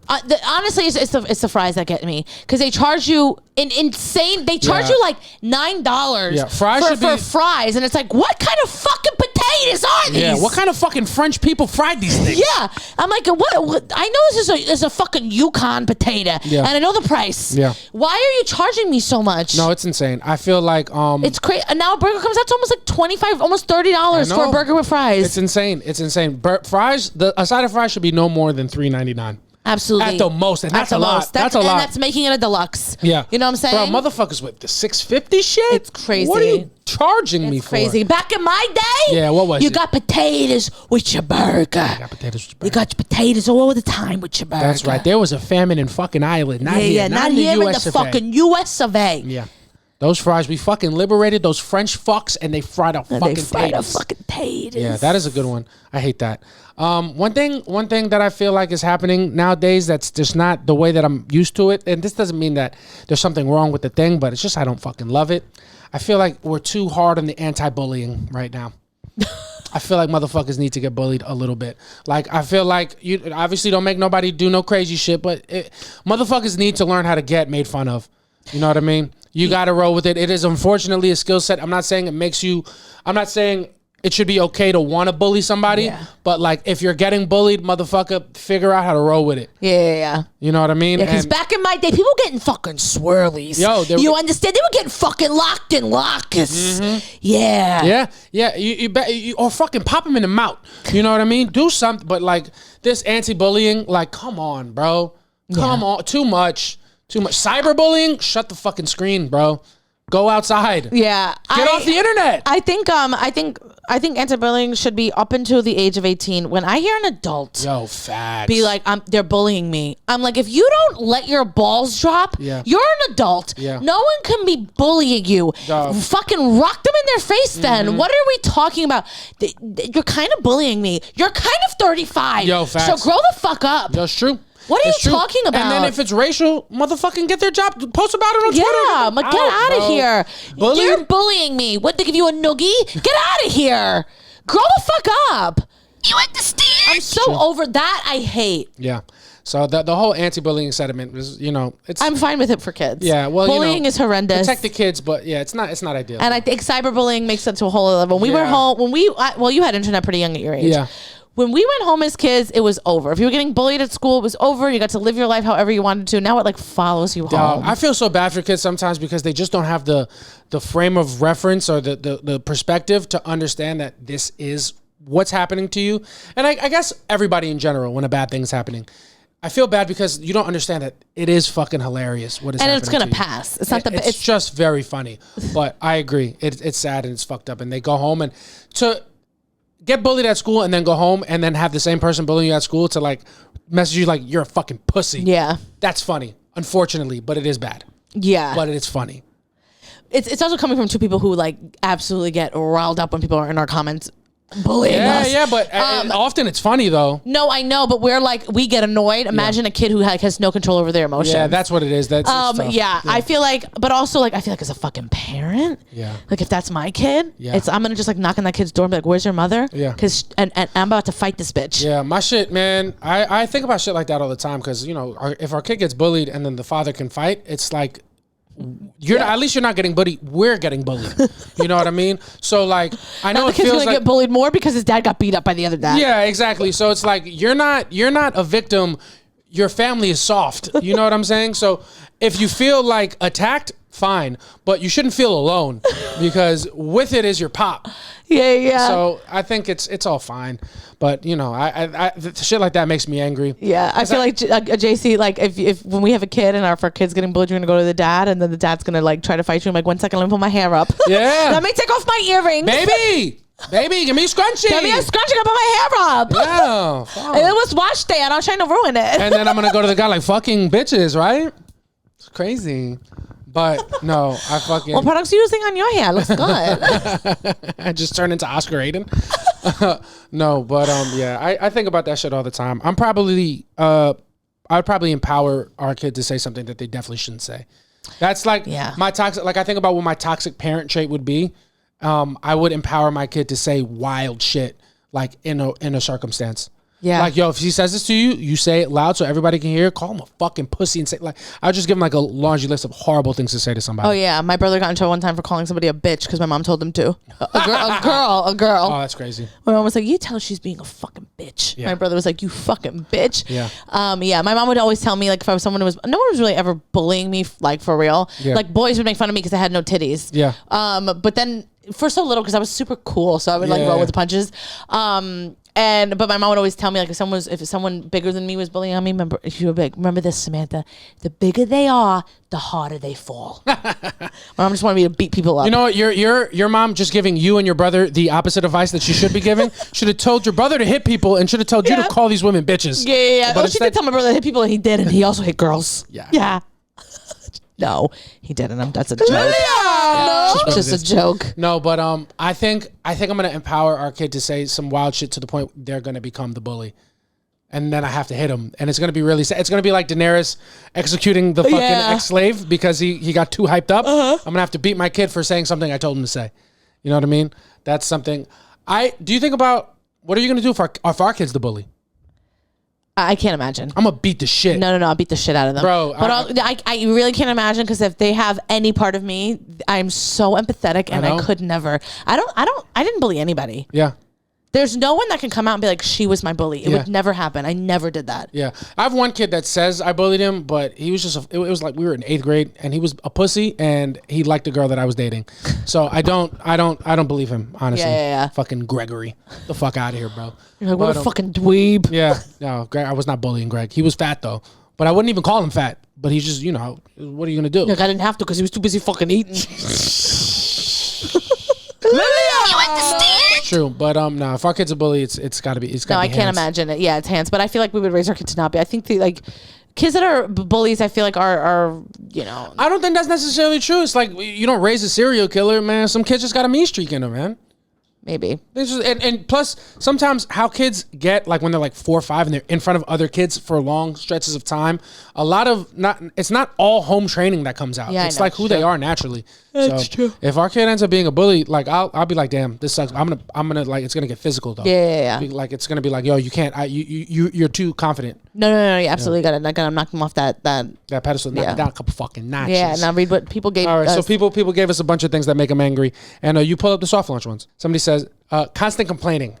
Honestly, it's the fries that get me, because they charge you insane. They charge you like $9 for fries, and it's like, what kind of fucking potatoes are these? Yeah, what kind of fucking French people fried these things? Yeah, I'm like, what? I know this is a fucking Yukon potato, and I know the price. Yeah, why are you charging me so much? No, it's insane. I feel like it's crazy. And now a burger comes out to almost like $25, almost $30 for a burger with fries. It's insane. It's insane. Fries, a side of fries should be no more than $3.99. Absolutely. At the most. And that's a lot. That's a lot. And that's making it a deluxe. Yeah. You know what I'm saying? Bro, motherfuckers with the $6.50 shit? It's crazy. What are you charging me for? Crazy. Back in my day, yeah, what was it? You got potatoes with your burger. You got your potatoes all the time with your burger. That's right. There was a famine in fucking Ireland. Not here. Not in here the in the fucking US of A. Yeah. Those fries, we fucking liberated those French fucks, and they fried our fucking potatoes. Yeah, that is a good one. I hate that. One thing that I feel like is happening nowadays that's just not the way that I'm used to it, and this doesn't mean that there's something wrong with the thing, but it's just I don't fucking love it. I feel like we're too hard on the anti-bullying right now. I feel like motherfuckers need to get bullied a little bit. Like, I feel like you obviously don't make nobody do no crazy shit, but motherfuckers need to learn how to get made fun of. You know what I mean? You got to roll with it. It is unfortunately a skill set. I'm not saying it should be okay to want to bully somebody, but like if you're getting bullied, motherfucker, figure out how to roll with it. Yeah. You know what I mean? Yeah, because back in my day, people were getting fucking swirlies. You understand? They were getting fucking locked in lockers. Mm-hmm. Yeah. Yeah. You or fucking pop them in the mouth. You know what I mean? Do something. But like this anti-bullying, like, come on, bro. Come on. Too much. Cyberbullying, shut the fucking screen, bro. Go outside. Yeah. Get off the internet. I think anti-bullying should be up until the age of 18. When I hear an adult be like, they're bullying me, I'm like, if you don't let your balls drop, you're an adult. Yeah. No one can be bullying you. Fucking rock them in their face then. Mm-hmm. What are we talking about? You're kind of bullying me. You're kind of 35. Facts. So grow the fuck up. That's true. What are you talking about? And then if it's racial, motherfucking get their job. Post about it on Twitter. Yeah, but get out of here. Bullied? You're bullying me. What, they give you a noogie? Get out of here. Grow the fuck up. You understand? I'm so over that. I hate. Yeah. So the whole anti-bullying sentiment is, it's. I'm fine with it for kids. Yeah, well, bullying is horrendous. Protect the kids, but yeah, it's not ideal. And I think cyberbullying makes it to a whole other level. When we were home, you had internet pretty young at your age. Yeah. When we went home as kids, it was over. If you were getting bullied at school, it was over. You got to live your life however you wanted to. Now it like follows you home. I feel so bad for kids sometimes because they just don't have the frame of reference or the perspective to understand that this is what's happening to you. And I guess everybody in general, when a bad thing's happening, I feel bad because you don't understand that it is fucking hilarious what is happening. And it's gonna pass. It's not it's just very funny. But I agree. It's sad and it's fucked up. And they go home and to get bullied at school and then go home and then have the same person bullying you at school to like message you like you're a fucking pussy. Yeah. That's funny, unfortunately, but it is bad. Yeah. But it's funny. It's also coming from two people who like absolutely get riled up when people are in our comments bullying us. Yeah, but often it's funny though. No, I know, but we're like, we get annoyed. Imagine a kid who has no control over their emotions. Yeah, that's what it is. That's I feel like, but also like, I feel like as a fucking parent, like if that's my kid, I'm gonna just like knock on that kid's door and be like, where's your mother? Yeah. Because and I'm about to fight this bitch. Yeah, my shit, man. I think about shit like that all the time because if our kid gets bullied and then the father can fight, it's like you're at least you're not getting bullied. We're getting bullied. You know what I mean? So like, I know the kid's gonna get bullied more because his dad got beat up by the other dad. Yeah, exactly. So it's like you're not a victim. Your family is soft. You know what I'm saying? So if you feel like attacked, fine, but you shouldn't feel alone because with it is your pop. Yeah. So I think it's all fine, but you know, I shit like that makes me angry. Yeah, I feel like JC, like if when we have a kid and our kid's getting bullied, you're gonna go to the dad, and then the dad's gonna like try to fight you. I'm like, 1 second, let me pull my hair up. Yeah, let me take off my earrings, baby, give me a scrunchie. Give me a scrunchie. Put my hair up. Yeah, it was wash day. I'm not trying to ruin it. And then I'm gonna go to the guy like fucking bitches, right? It's crazy. But no, I fucking. What products are you using on your hair? Looks good. I just turned into Oscar Aiden. No, but yeah, I think about that shit all the time. I'd probably empower our kid to say something that they definitely shouldn't say. That's like my toxic. Like I think about what my toxic parent trait would be. I would empower my kid to say wild shit, like in a circumstance. Yeah. Like, yo, if he says this to you, you say it loud so everybody can hear. Call him a fucking pussy and say, like, I'll just give him like a laundry list of horrible things to say to somebody. Oh, yeah. My brother got in trouble one time for calling somebody a bitch because my mom told him to. A girl. Oh, that's crazy. My mom was like, you tell her she's being a fucking bitch. Yeah. My brother was like, you fucking bitch. Yeah. Yeah. My mom would always tell me, like, if I was someone who was, no one was really ever bullying me, like, for real. Yeah. Like, boys would make fun of me because I had no titties. Yeah. But then for so little, because I was super cool, so I would, like, roll with the punches. But my mom would always tell me, like, if someone bigger than me was bullying on me, remember this, Samantha, the bigger they are, the harder they fall. My mom just wanted me to beat people up. You know what? Your mom just giving you and your brother the opposite advice that she should be giving. Should have told your brother to hit people and should have told you to call these women bitches. Yeah. But she did tell my brother to hit people, and he did, and he also hit girls. Yeah. No, he didn't. That's a joke. No, just a joke. No, but I think I'm gonna empower our kid to say some wild shit to the point they're gonna become the bully, and then I have to hit him, and it's gonna be really sad. It's gonna be like Daenerys executing the fucking ex-slave because he got too hyped up. I'm gonna have to beat my kid for saying something I told him to say. You know what I mean? That's something. Do you think about what are you gonna do if our kid's the bully? I can't imagine. I'm gonna beat the shit. No, I'll beat the shit out of them, bro. But I really can't imagine because if they have any part of me, I'm so empathetic and I could never. I didn't bully anybody. Yeah. There's no one that can come out and be like, she was my bully. It would never happen. I never did that. Yeah. I have one kid that says I bullied him, but he was just, it was like we were in 8th grade and he was a pussy and he liked the girl that I was dating. So I don't believe him, honestly. Yeah. Fucking Gregory. The fuck out of here, bro. You're like, what a fucking dweeb. Yeah. No, Greg, I was not bullying Greg. He was fat though. But I wouldn't even call him fat. But he's just, you know, what are you going to do? Like, I didn't have to because he was too busy fucking eating. You understand? True, but no, if our kid's a bully, it's got to be. No, I can't imagine it. Yeah, it's hands, but I feel like we would raise our kid to not be. I think kids that are bullies, I feel like are you know. I don't think that's necessarily true. It's like you don't raise a serial killer, man. Some kids just got a mean streak in them, man. Maybe. And plus, sometimes how kids get, like when they're like 4 or 5 and they're in front of other kids for long stretches of time, it's not all home training that comes out. Yeah, it's like who they are naturally. That's true. If our kid ends up being a bully, like I'll be like, damn, this sucks. I'm gonna like, it's gonna get physical though. Yeah. Like it's gonna be like, yo, you can't, you're too confident. No, you absolutely gotta knock them off that pedestal, knock down a couple fucking notches. Yeah, now read what people gave. All right, so people gave us a bunch of things that make them angry, and you pull up the soft launch ones. Somebody says constant complaining.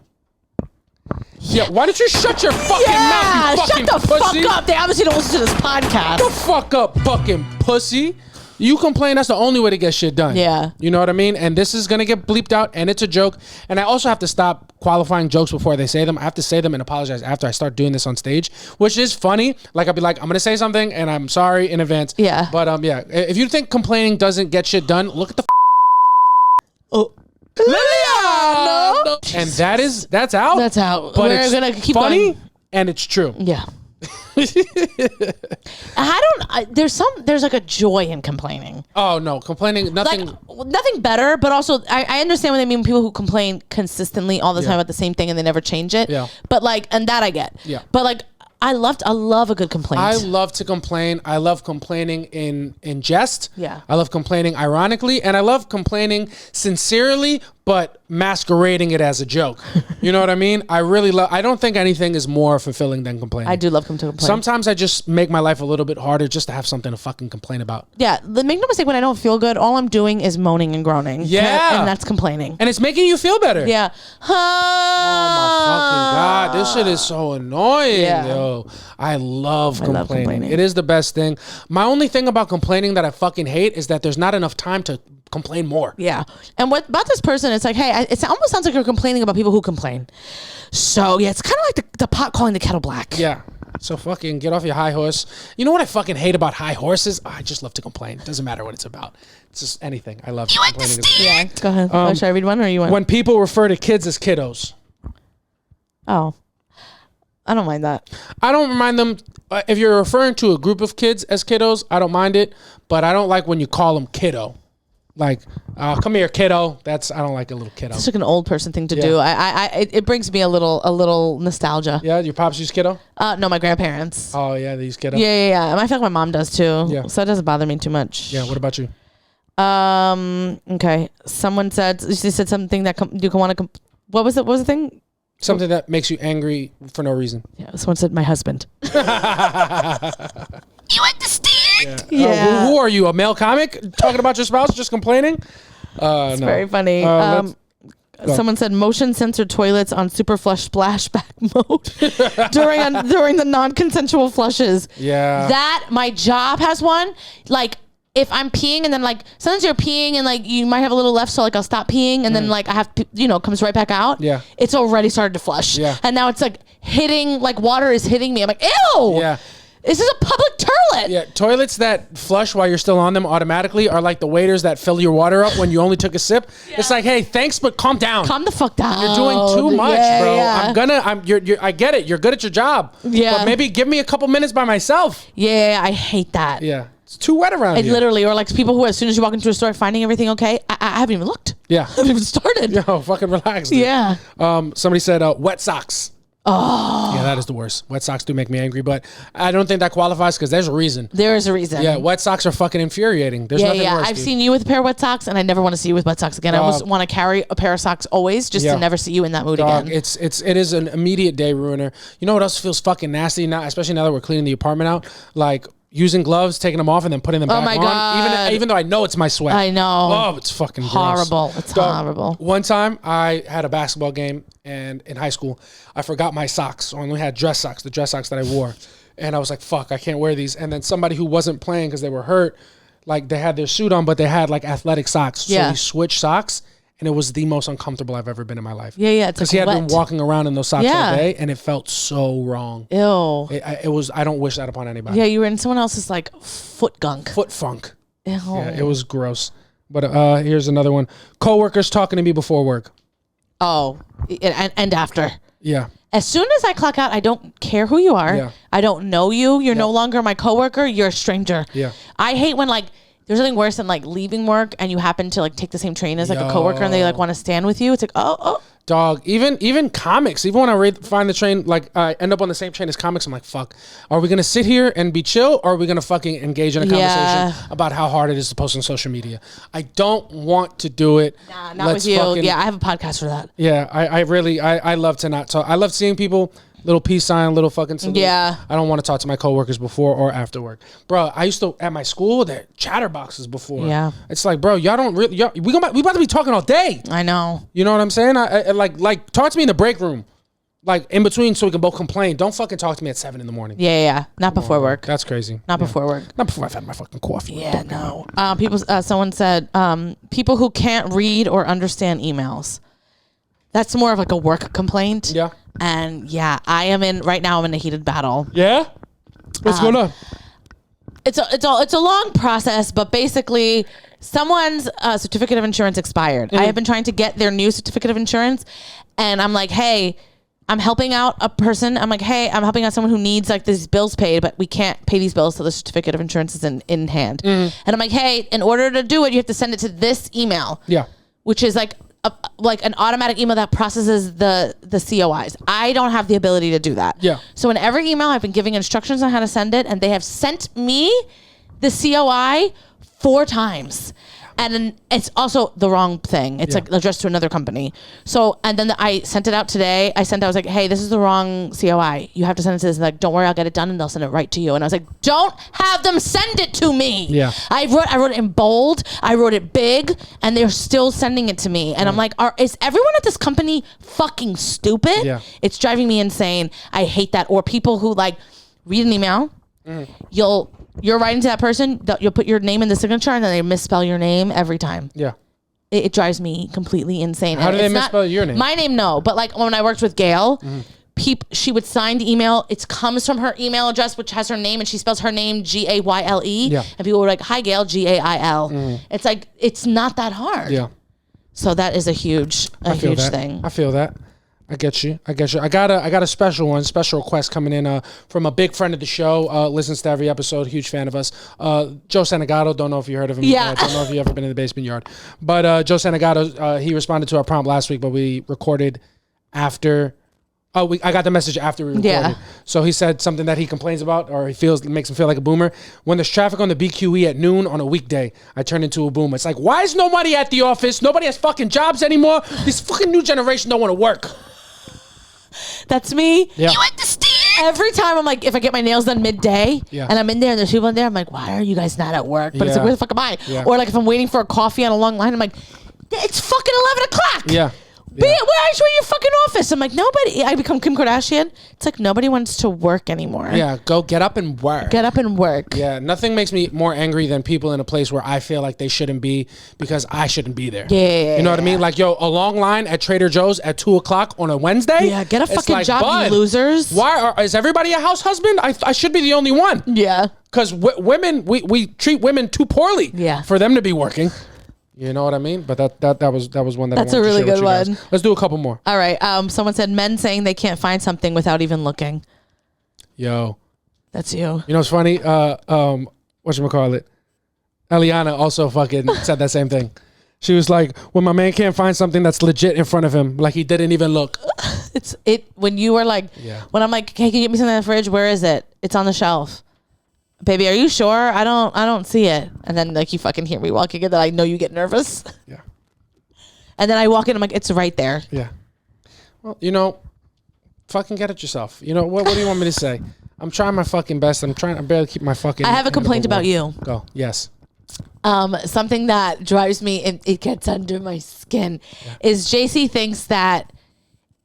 Yeah, why don't you shut your fucking mouth, you fucking shut the pussy? fuck up. They obviously don't listen to this podcast. Shut the fuck up, fucking pussy. You complain, that's the only way to get shit done. Yeah. You know what I mean? And this is going to get bleeped out, and it's a joke. And I also have to stop qualifying jokes before they say them. I have to say them and apologize after I start doing this on stage, which is funny. Like, I'll be like, I'm going to say something, and I'm sorry in advance. Yeah. But, yeah, if you think complaining doesn't get shit done, look at the No. And that's out. That's out. But We're going to keep funny, going. and it's true. Yeah. There's like a joy in complaining. Oh no, complaining, nothing better, but also I understand what they mean, people who complain consistently all the time about the same thing and they never change it. Yeah. But and that I get. Yeah. But I love a good complaint. I love to complain. I love complaining in jest. Yeah. I love complaining ironically, and I love complaining sincerely, but masquerading it as a joke. You know what I mean? I don't think anything is more fulfilling than complaining. I do love complaining. Sometimes I just make my life a little bit harder just to have something to fucking complain about. Yeah, make no mistake, when I don't feel good, all I'm doing is moaning and groaning. Yeah. And that's complaining. And it's making you feel better. Yeah. Oh my fucking God. This shit is so annoying, yo. I love complaining. It is the best thing. My only thing about complaining that I fucking hate is that there's not enough time to complain more. Yeah. And what about this person? It's like, hey, it almost sounds like you're complaining about people who complain. So yeah, it's kind of like the pot calling the kettle black. Yeah. So fucking get off your high horse. You know what I fucking hate about high horses? I just love to complain. It doesn't matter what it's about. It's just anything. I love complaining. Yeah. Go ahead. Should I read one or you want? When people refer to kids as kiddos. Oh. I don't mind that. I don't mind them. If you're referring to a group of kids as kiddos, I don't mind it. But I don't like when you call them kiddo. Like, come here, kiddo. I don't like a little kiddo. It's like an old person thing to do. It brings me a little nostalgia. Yeah, your pops use kiddo? No, my grandparents. Oh yeah, they use kiddo. Yeah. I feel like my mom does too. Yeah. So it doesn't bother me too much. Yeah. What about you? Okay. Someone said she said something that you can want to. What was it? What was the thing? Something that makes you angry for no reason. Yeah. Someone said my husband. You understand? Yeah. Who are you? A male comic talking about your spouse, just complaining? It's very funny. Someone said motion sensor toilets on super flush splashback mode during the non-consensual flushes. Yeah. That my job has one. Like if I'm peeing and then like sometimes you're peeing and like you might have a little left, so like I'll stop peeing and then like I have comes right back out. Yeah. It's already started to flush. Yeah. And now it's like hitting, like water is hitting me. I'm like, ew. Yeah. This is a public toilet. Yeah, toilets that flush while you're still on them automatically are like the waiters that fill your water up when you only took a sip. Yeah. It's like, hey, thanks, but calm down. Calm the fuck down. You're doing too much, bro. Yeah. I get it. You're good at your job. Yeah. But maybe give me a couple minutes by myself. Yeah, I hate that. Yeah. It's too wet around here. Literally, or like people who, as soon as you walk into a store, finding everything okay. I haven't even looked. Yeah. I haven't even started. Yo, fucking relax, dude. Yeah. Somebody said wet socks. Oh. Yeah, that is the worst. Wet socks do make me angry, but I don't think that qualifies because there's a reason. There is a reason. Yeah, wet socks are fucking infuriating. There's nothing worse. I've seen you with a pair of wet socks, and I never want to see you with wet socks again. I almost want to carry a pair of socks always, just to never see you in that mood again. It is an immediate day ruiner. You know what else feels fucking nasty now, especially now that we're cleaning the apartment out? Like using gloves, taking them off, and then putting them back on. Oh my God. Even though I know it's my sweat. I know. Oh, it's fucking horrible. Gross. It's horrible. One time I had a basketball game and in high school, I forgot my socks. I only had dress socks, the dress socks that I wore. And I was like, fuck, I can't wear these. And then somebody who wasn't playing because they were hurt, like they had their suit on, but they had like athletic socks. So we switched socks. And it was the most uncomfortable I've ever been in my life. Yeah. Because he had been walking around in those socks all day, and it felt so wrong. Ew. It was. I don't wish that upon anybody. Yeah, you were in someone else's like foot gunk. Foot funk. Ew. Yeah, it was gross. But here's another one. Coworkers talking to me before work. Oh, and after. Yeah. As soon as I clock out, I don't care who you are. Yeah. I don't know you. You're no longer my coworker. You're a stranger. Yeah. I hate when like. There's nothing worse than like leaving work and you happen to like take the same train as like a coworker and they like want to stand with you. It's like, oh. Dog, even comics, even when I find the train, like I end up on the same train as comics, I'm like, fuck, are we going to sit here and be chill or are we going to fucking engage in a conversation about how hard it is to post on social media? I don't want to do it. Nah, not with you. I have a podcast for that. Yeah, I love to not talk. I love seeing people. Little peace sign, little fucking salute. Yeah. I don't want to talk to my coworkers before or after work. Bro, I used to, at my school, there chatterboxes before. Yeah. It's like, bro, y'all don't really, we about to be talking all day. I know. You know what I'm saying? I like talk to me in the break room. Like in between so we can both complain. Don't fucking talk to me at 7 a.m. Yeah. Not before work. That's crazy. Not before work. Not before I've had my fucking coffee. Yeah, no. Someone said, people who can't read or understand emails. That's more of like a work complaint. Yeah. And I'm in a heated battle. Yeah? What's going on? It's a long process, but basically someone's certificate of insurance expired. I have been trying to get their new certificate of insurance and I'm like, hey, I'm helping out a person. I'm like, hey, I'm helping out someone who needs like these bills paid, but we can't pay these bills till the certificate of insurance is in hand. And I'm like, hey, in order to do it, you have to send it to this email. Yeah. Which is like an automatic email that processes the COIs. I don't have the ability to do that. Yeah. So in every email, I've been giving instructions on how to send it, and they have sent me the COI 4 times. And then it's also the wrong thing. It's like addressed to another company. So, and then I sent it out today. I was like, hey, this is the wrong COI. You have to send it to this. Like, don't worry, I'll get it done and they'll send it right to you. And I was like, don't have them send it to me. Yeah. I wrote it in bold. I wrote it big and they're still sending it to me. And I'm like, is everyone at this company fucking stupid? Yeah. It's driving me insane. I hate that. Or people who like read an email. You're writing to that person, you'll put your name in the signature and then they misspell your name every time. Yeah. It drives me completely insane. How do they misspell your name? My name, no. But like when I worked with Gail, she would sign the email. It comes from her email address, which has her name, and she spells her name Gayle. Yeah. And people were like, hi, Gail, Gail. It's like, it's not that hard. Yeah. So that is a huge thing. I feel that. I get you. I got a special request coming in from a big friend of the show. Listens to every episode. Huge fan of us. Joe Sanagato. Don't know if you heard of him. Yeah. Don't know if you ever been in the basement yard. But Joe Sanagato, he responded to our prompt last week, but we recorded after. I got the message after we recorded. Yeah. So he said something that he complains about, or he makes him feel like a boomer. When there's traffic on the BQE at noon on a weekday, I turn into a boomer. It's like, why is nobody at the office? Nobody has fucking jobs anymore. This fucking new generation don't want to work. That's me. Yeah. You understand? Every time I'm like, if I get my nails done midday Yeah. and I'm in there and there's people in there, I'm like, why are you guys not at work? But it's Yeah. like, where the fuck am I? Yeah. Or like if I'm waiting for a coffee on a long line, I'm like, it's fucking 11 o'clock. Yeah. Where are you in your fucking office? I'm like, nobody. I become Kim Kardashian. It's like nobody wants to work anymore. Yeah, go get up and work. Get up and work. Yeah, nothing makes me more angry than people in a place where I feel like they shouldn't be because I shouldn't be there. Yeah. You know what I mean? Like, yo, a long line at Trader Joe's at 2 o'clock on a Wednesday? Yeah, get a It's fucking like, job, bud, you losers. Is everybody a house husband? I should be the only one. Yeah. Because women, we treat women too poorly for them to be working. You know what I mean? But that was one that That's I wanted a really to share good with you one. guys. Let's do a couple more. All right. Someone said men saying they can't find something without even looking. Yo. That's you. You know what's funny? Whatchamacallit? Eliana also fucking said that same thing. She was like, when my man can't find something that's legit in front of him, like he didn't even look. When you were like, when I'm like, hey, can you get me something in the fridge? Where is it? It's on the shelf. Baby, are you sure? I don't see it. And then like you fucking hear me walking in, that I know you get nervous. Yeah. And then I walk in, I'm like, it's right there. Yeah. Well, fucking get it yourself. You know, what do you want me to say? I'm trying my fucking best. I'm barely keep my fucking. I have a complaint about you. Go. Yes. Something that drives me, it gets under my skin, is JC thinks that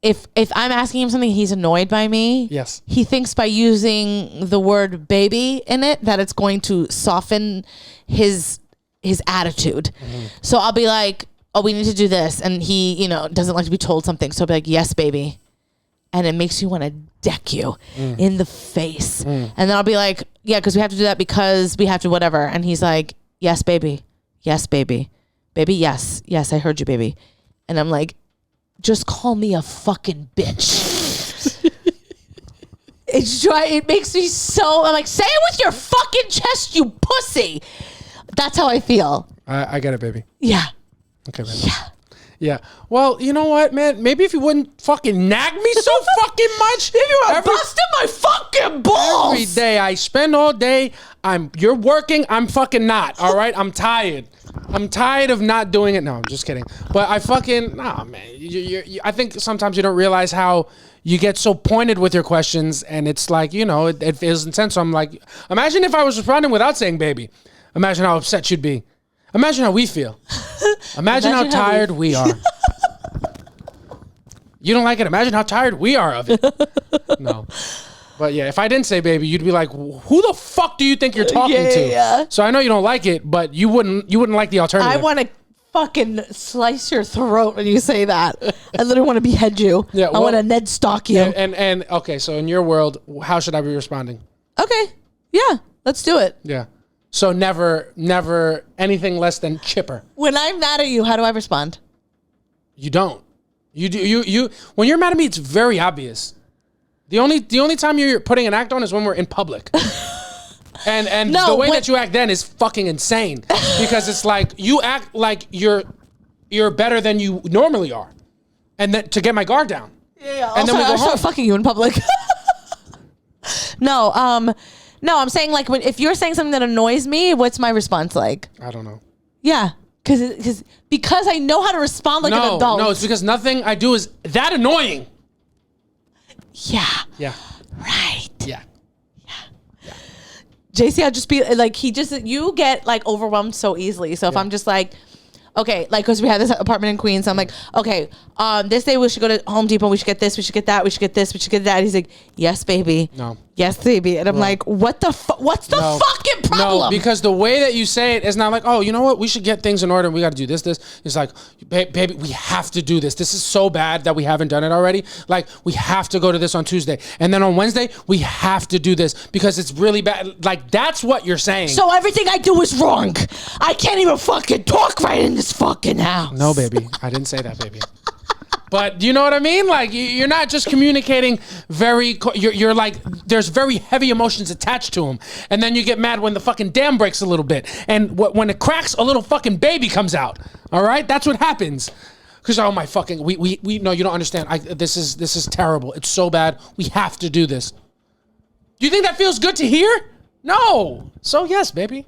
if I'm asking him something, he's annoyed by me. Yes. He thinks by using the word baby in it that it's going to soften his attitude. Mm-hmm. So I'll be like, oh, we need to do this. And he, doesn't like to be told something. So I'll be like, yes, baby. And it makes you want to deck you in the face. And then I'll be like, yeah, because we have to do that because we have to whatever. And he's like, yes, baby. Yes, baby. Baby, yes. Yes, I heard you, baby. And I'm like, just call me a fucking bitch. It makes me so, I'm like, say it with your fucking chest, you pussy. That's how I feel. I get it, baby. Yeah. Okay, baby. Yeah. Yeah. Well, you know what, man? Maybe if you wouldn't fucking nag me so fucking much. If you were busting my fucking balls. Every day I spend all day, you're working, I'm fucking not, all right? I'm tired. I'm tired of not doing it. No, I'm just kidding. But I fucking, nah, man. I think sometimes you don't realize how you get so pointed with your questions, and it's like, it feels intense. So I'm like, imagine if I was responding without saying baby. Imagine how upset you'd be. Imagine how we feel. Imagine how tired we are. You don't like it? Imagine how tired we are of it. No. But yeah, if I didn't say baby, you'd be like, who the fuck do you think you're talking to? Yeah. So I know you don't like it, but you wouldn't like the alternative. I want to fucking slice your throat when you say that. I literally want to behead you. Yeah, I want to Ned stalk you. And okay, so in your world, how should I be responding? Okay. Yeah, let's do it. Yeah. So never anything less than chipper. When I'm mad at you, how do I respond? You don't. You do. You when you're mad at me, it's very obvious. The only time you're putting an act on is when we're in public. And the way that you act then is fucking insane because it's like you act like you're better than you normally are, and then to get my guard down. Yeah. And then we go home. Start fucking you in public. No, I'm saying like if you're saying something that annoys me, what's my response like? I don't know. Yeah. Because I know how to respond like an adult. No, it's because nothing I do is that annoying. Yeah. Yeah. Right. Yeah. JC, I'll just be like, you get like overwhelmed so easily. So if I'm just like, okay, like, because we had this apartment in Queens, so I'm like, okay, this day we should go to Home Depot, we should get this, we should get that, we should get this, we should get that. And he's like, yes, baby. No. Yes, baby. And I'm like, what the fuck? What's the fucking problem? No, because the way that you say it is not like, oh, you know what? We should get things in order and we got to do this. It's like, baby, we have to do this. This is so bad that we haven't done it already. Like, we have to go to this on Tuesday. And then on Wednesday, we have to do this because it's really bad. Like, that's what you're saying. So everything I do is wrong. I can't even fucking talk right in this fucking house. No, baby. I didn't say that, baby. But you know what I mean? Like, you're not just communicating you're like, there's very heavy emotions attached to them. And then you get mad when the fucking dam breaks a little bit. And when it cracks, a little fucking baby comes out. All right? That's what happens. Because, oh my fucking, we no, you don't understand. This is terrible. It's so bad. We have to do this. Do you think that feels good to hear? No. So yes, baby.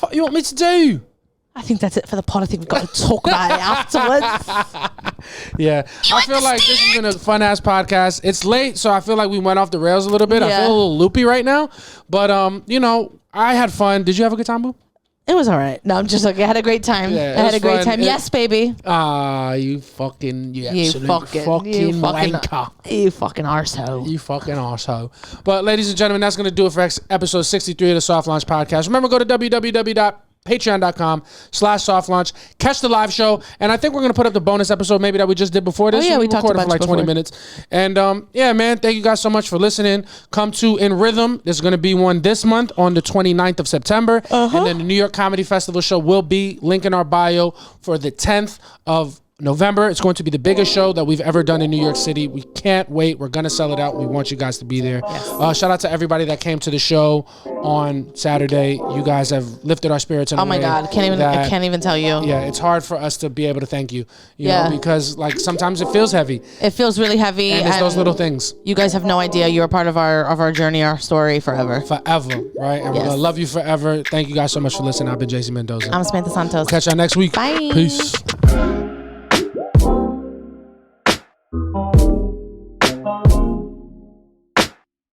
What you want me to do? I think that's it for the pod. I think we've got to talk about it afterwards. Yeah. I feel like this has been a fun ass podcast. It's late, so I feel like we went off the rails a little bit. Yeah. I feel a little loopy right now. But you know, I had fun. Did you have a good time, Boo? It was all right. No, I'm just like, I had a great time. Yeah, I had a great time. Yes, baby. You absolute fucking wanker. You fucking arsehole. You fucking arsehole. But ladies and gentlemen, that's going to do it for episode 63 of the Soft Launch Podcast. Remember, go to patreon.com/softlaunch. Catch the live show. And I think we're going to put up the bonus episode maybe that we just did before this. Oh, yeah, we talked about it for like 20 minutes. And yeah, man, thank you guys so much for listening. Come to In Rhythm. There's going to be one this month on the 29th of September. And then the New York Comedy Festival show will be link in our bio for the 10th of November. It's going to be the biggest show that we've ever done in New York City. We can't wait. We're going to sell it out. We want you guys to be there. Yes. Shout out to everybody that came to the show on Saturday. You guys have lifted our spirits in a way. Oh my God. I can't even tell you. Yeah, it's hard for us to be able to thank you. You know, because like sometimes it feels heavy. It feels really heavy. And it's those little things. You guys have no idea. You're a part of our journey, our story forever. Forever, right? And we're going to love you forever. Thank you guys so much for listening. I've been JC Mendoza. I'm Samantha Santos. Catch y'all next week. Bye. Peace.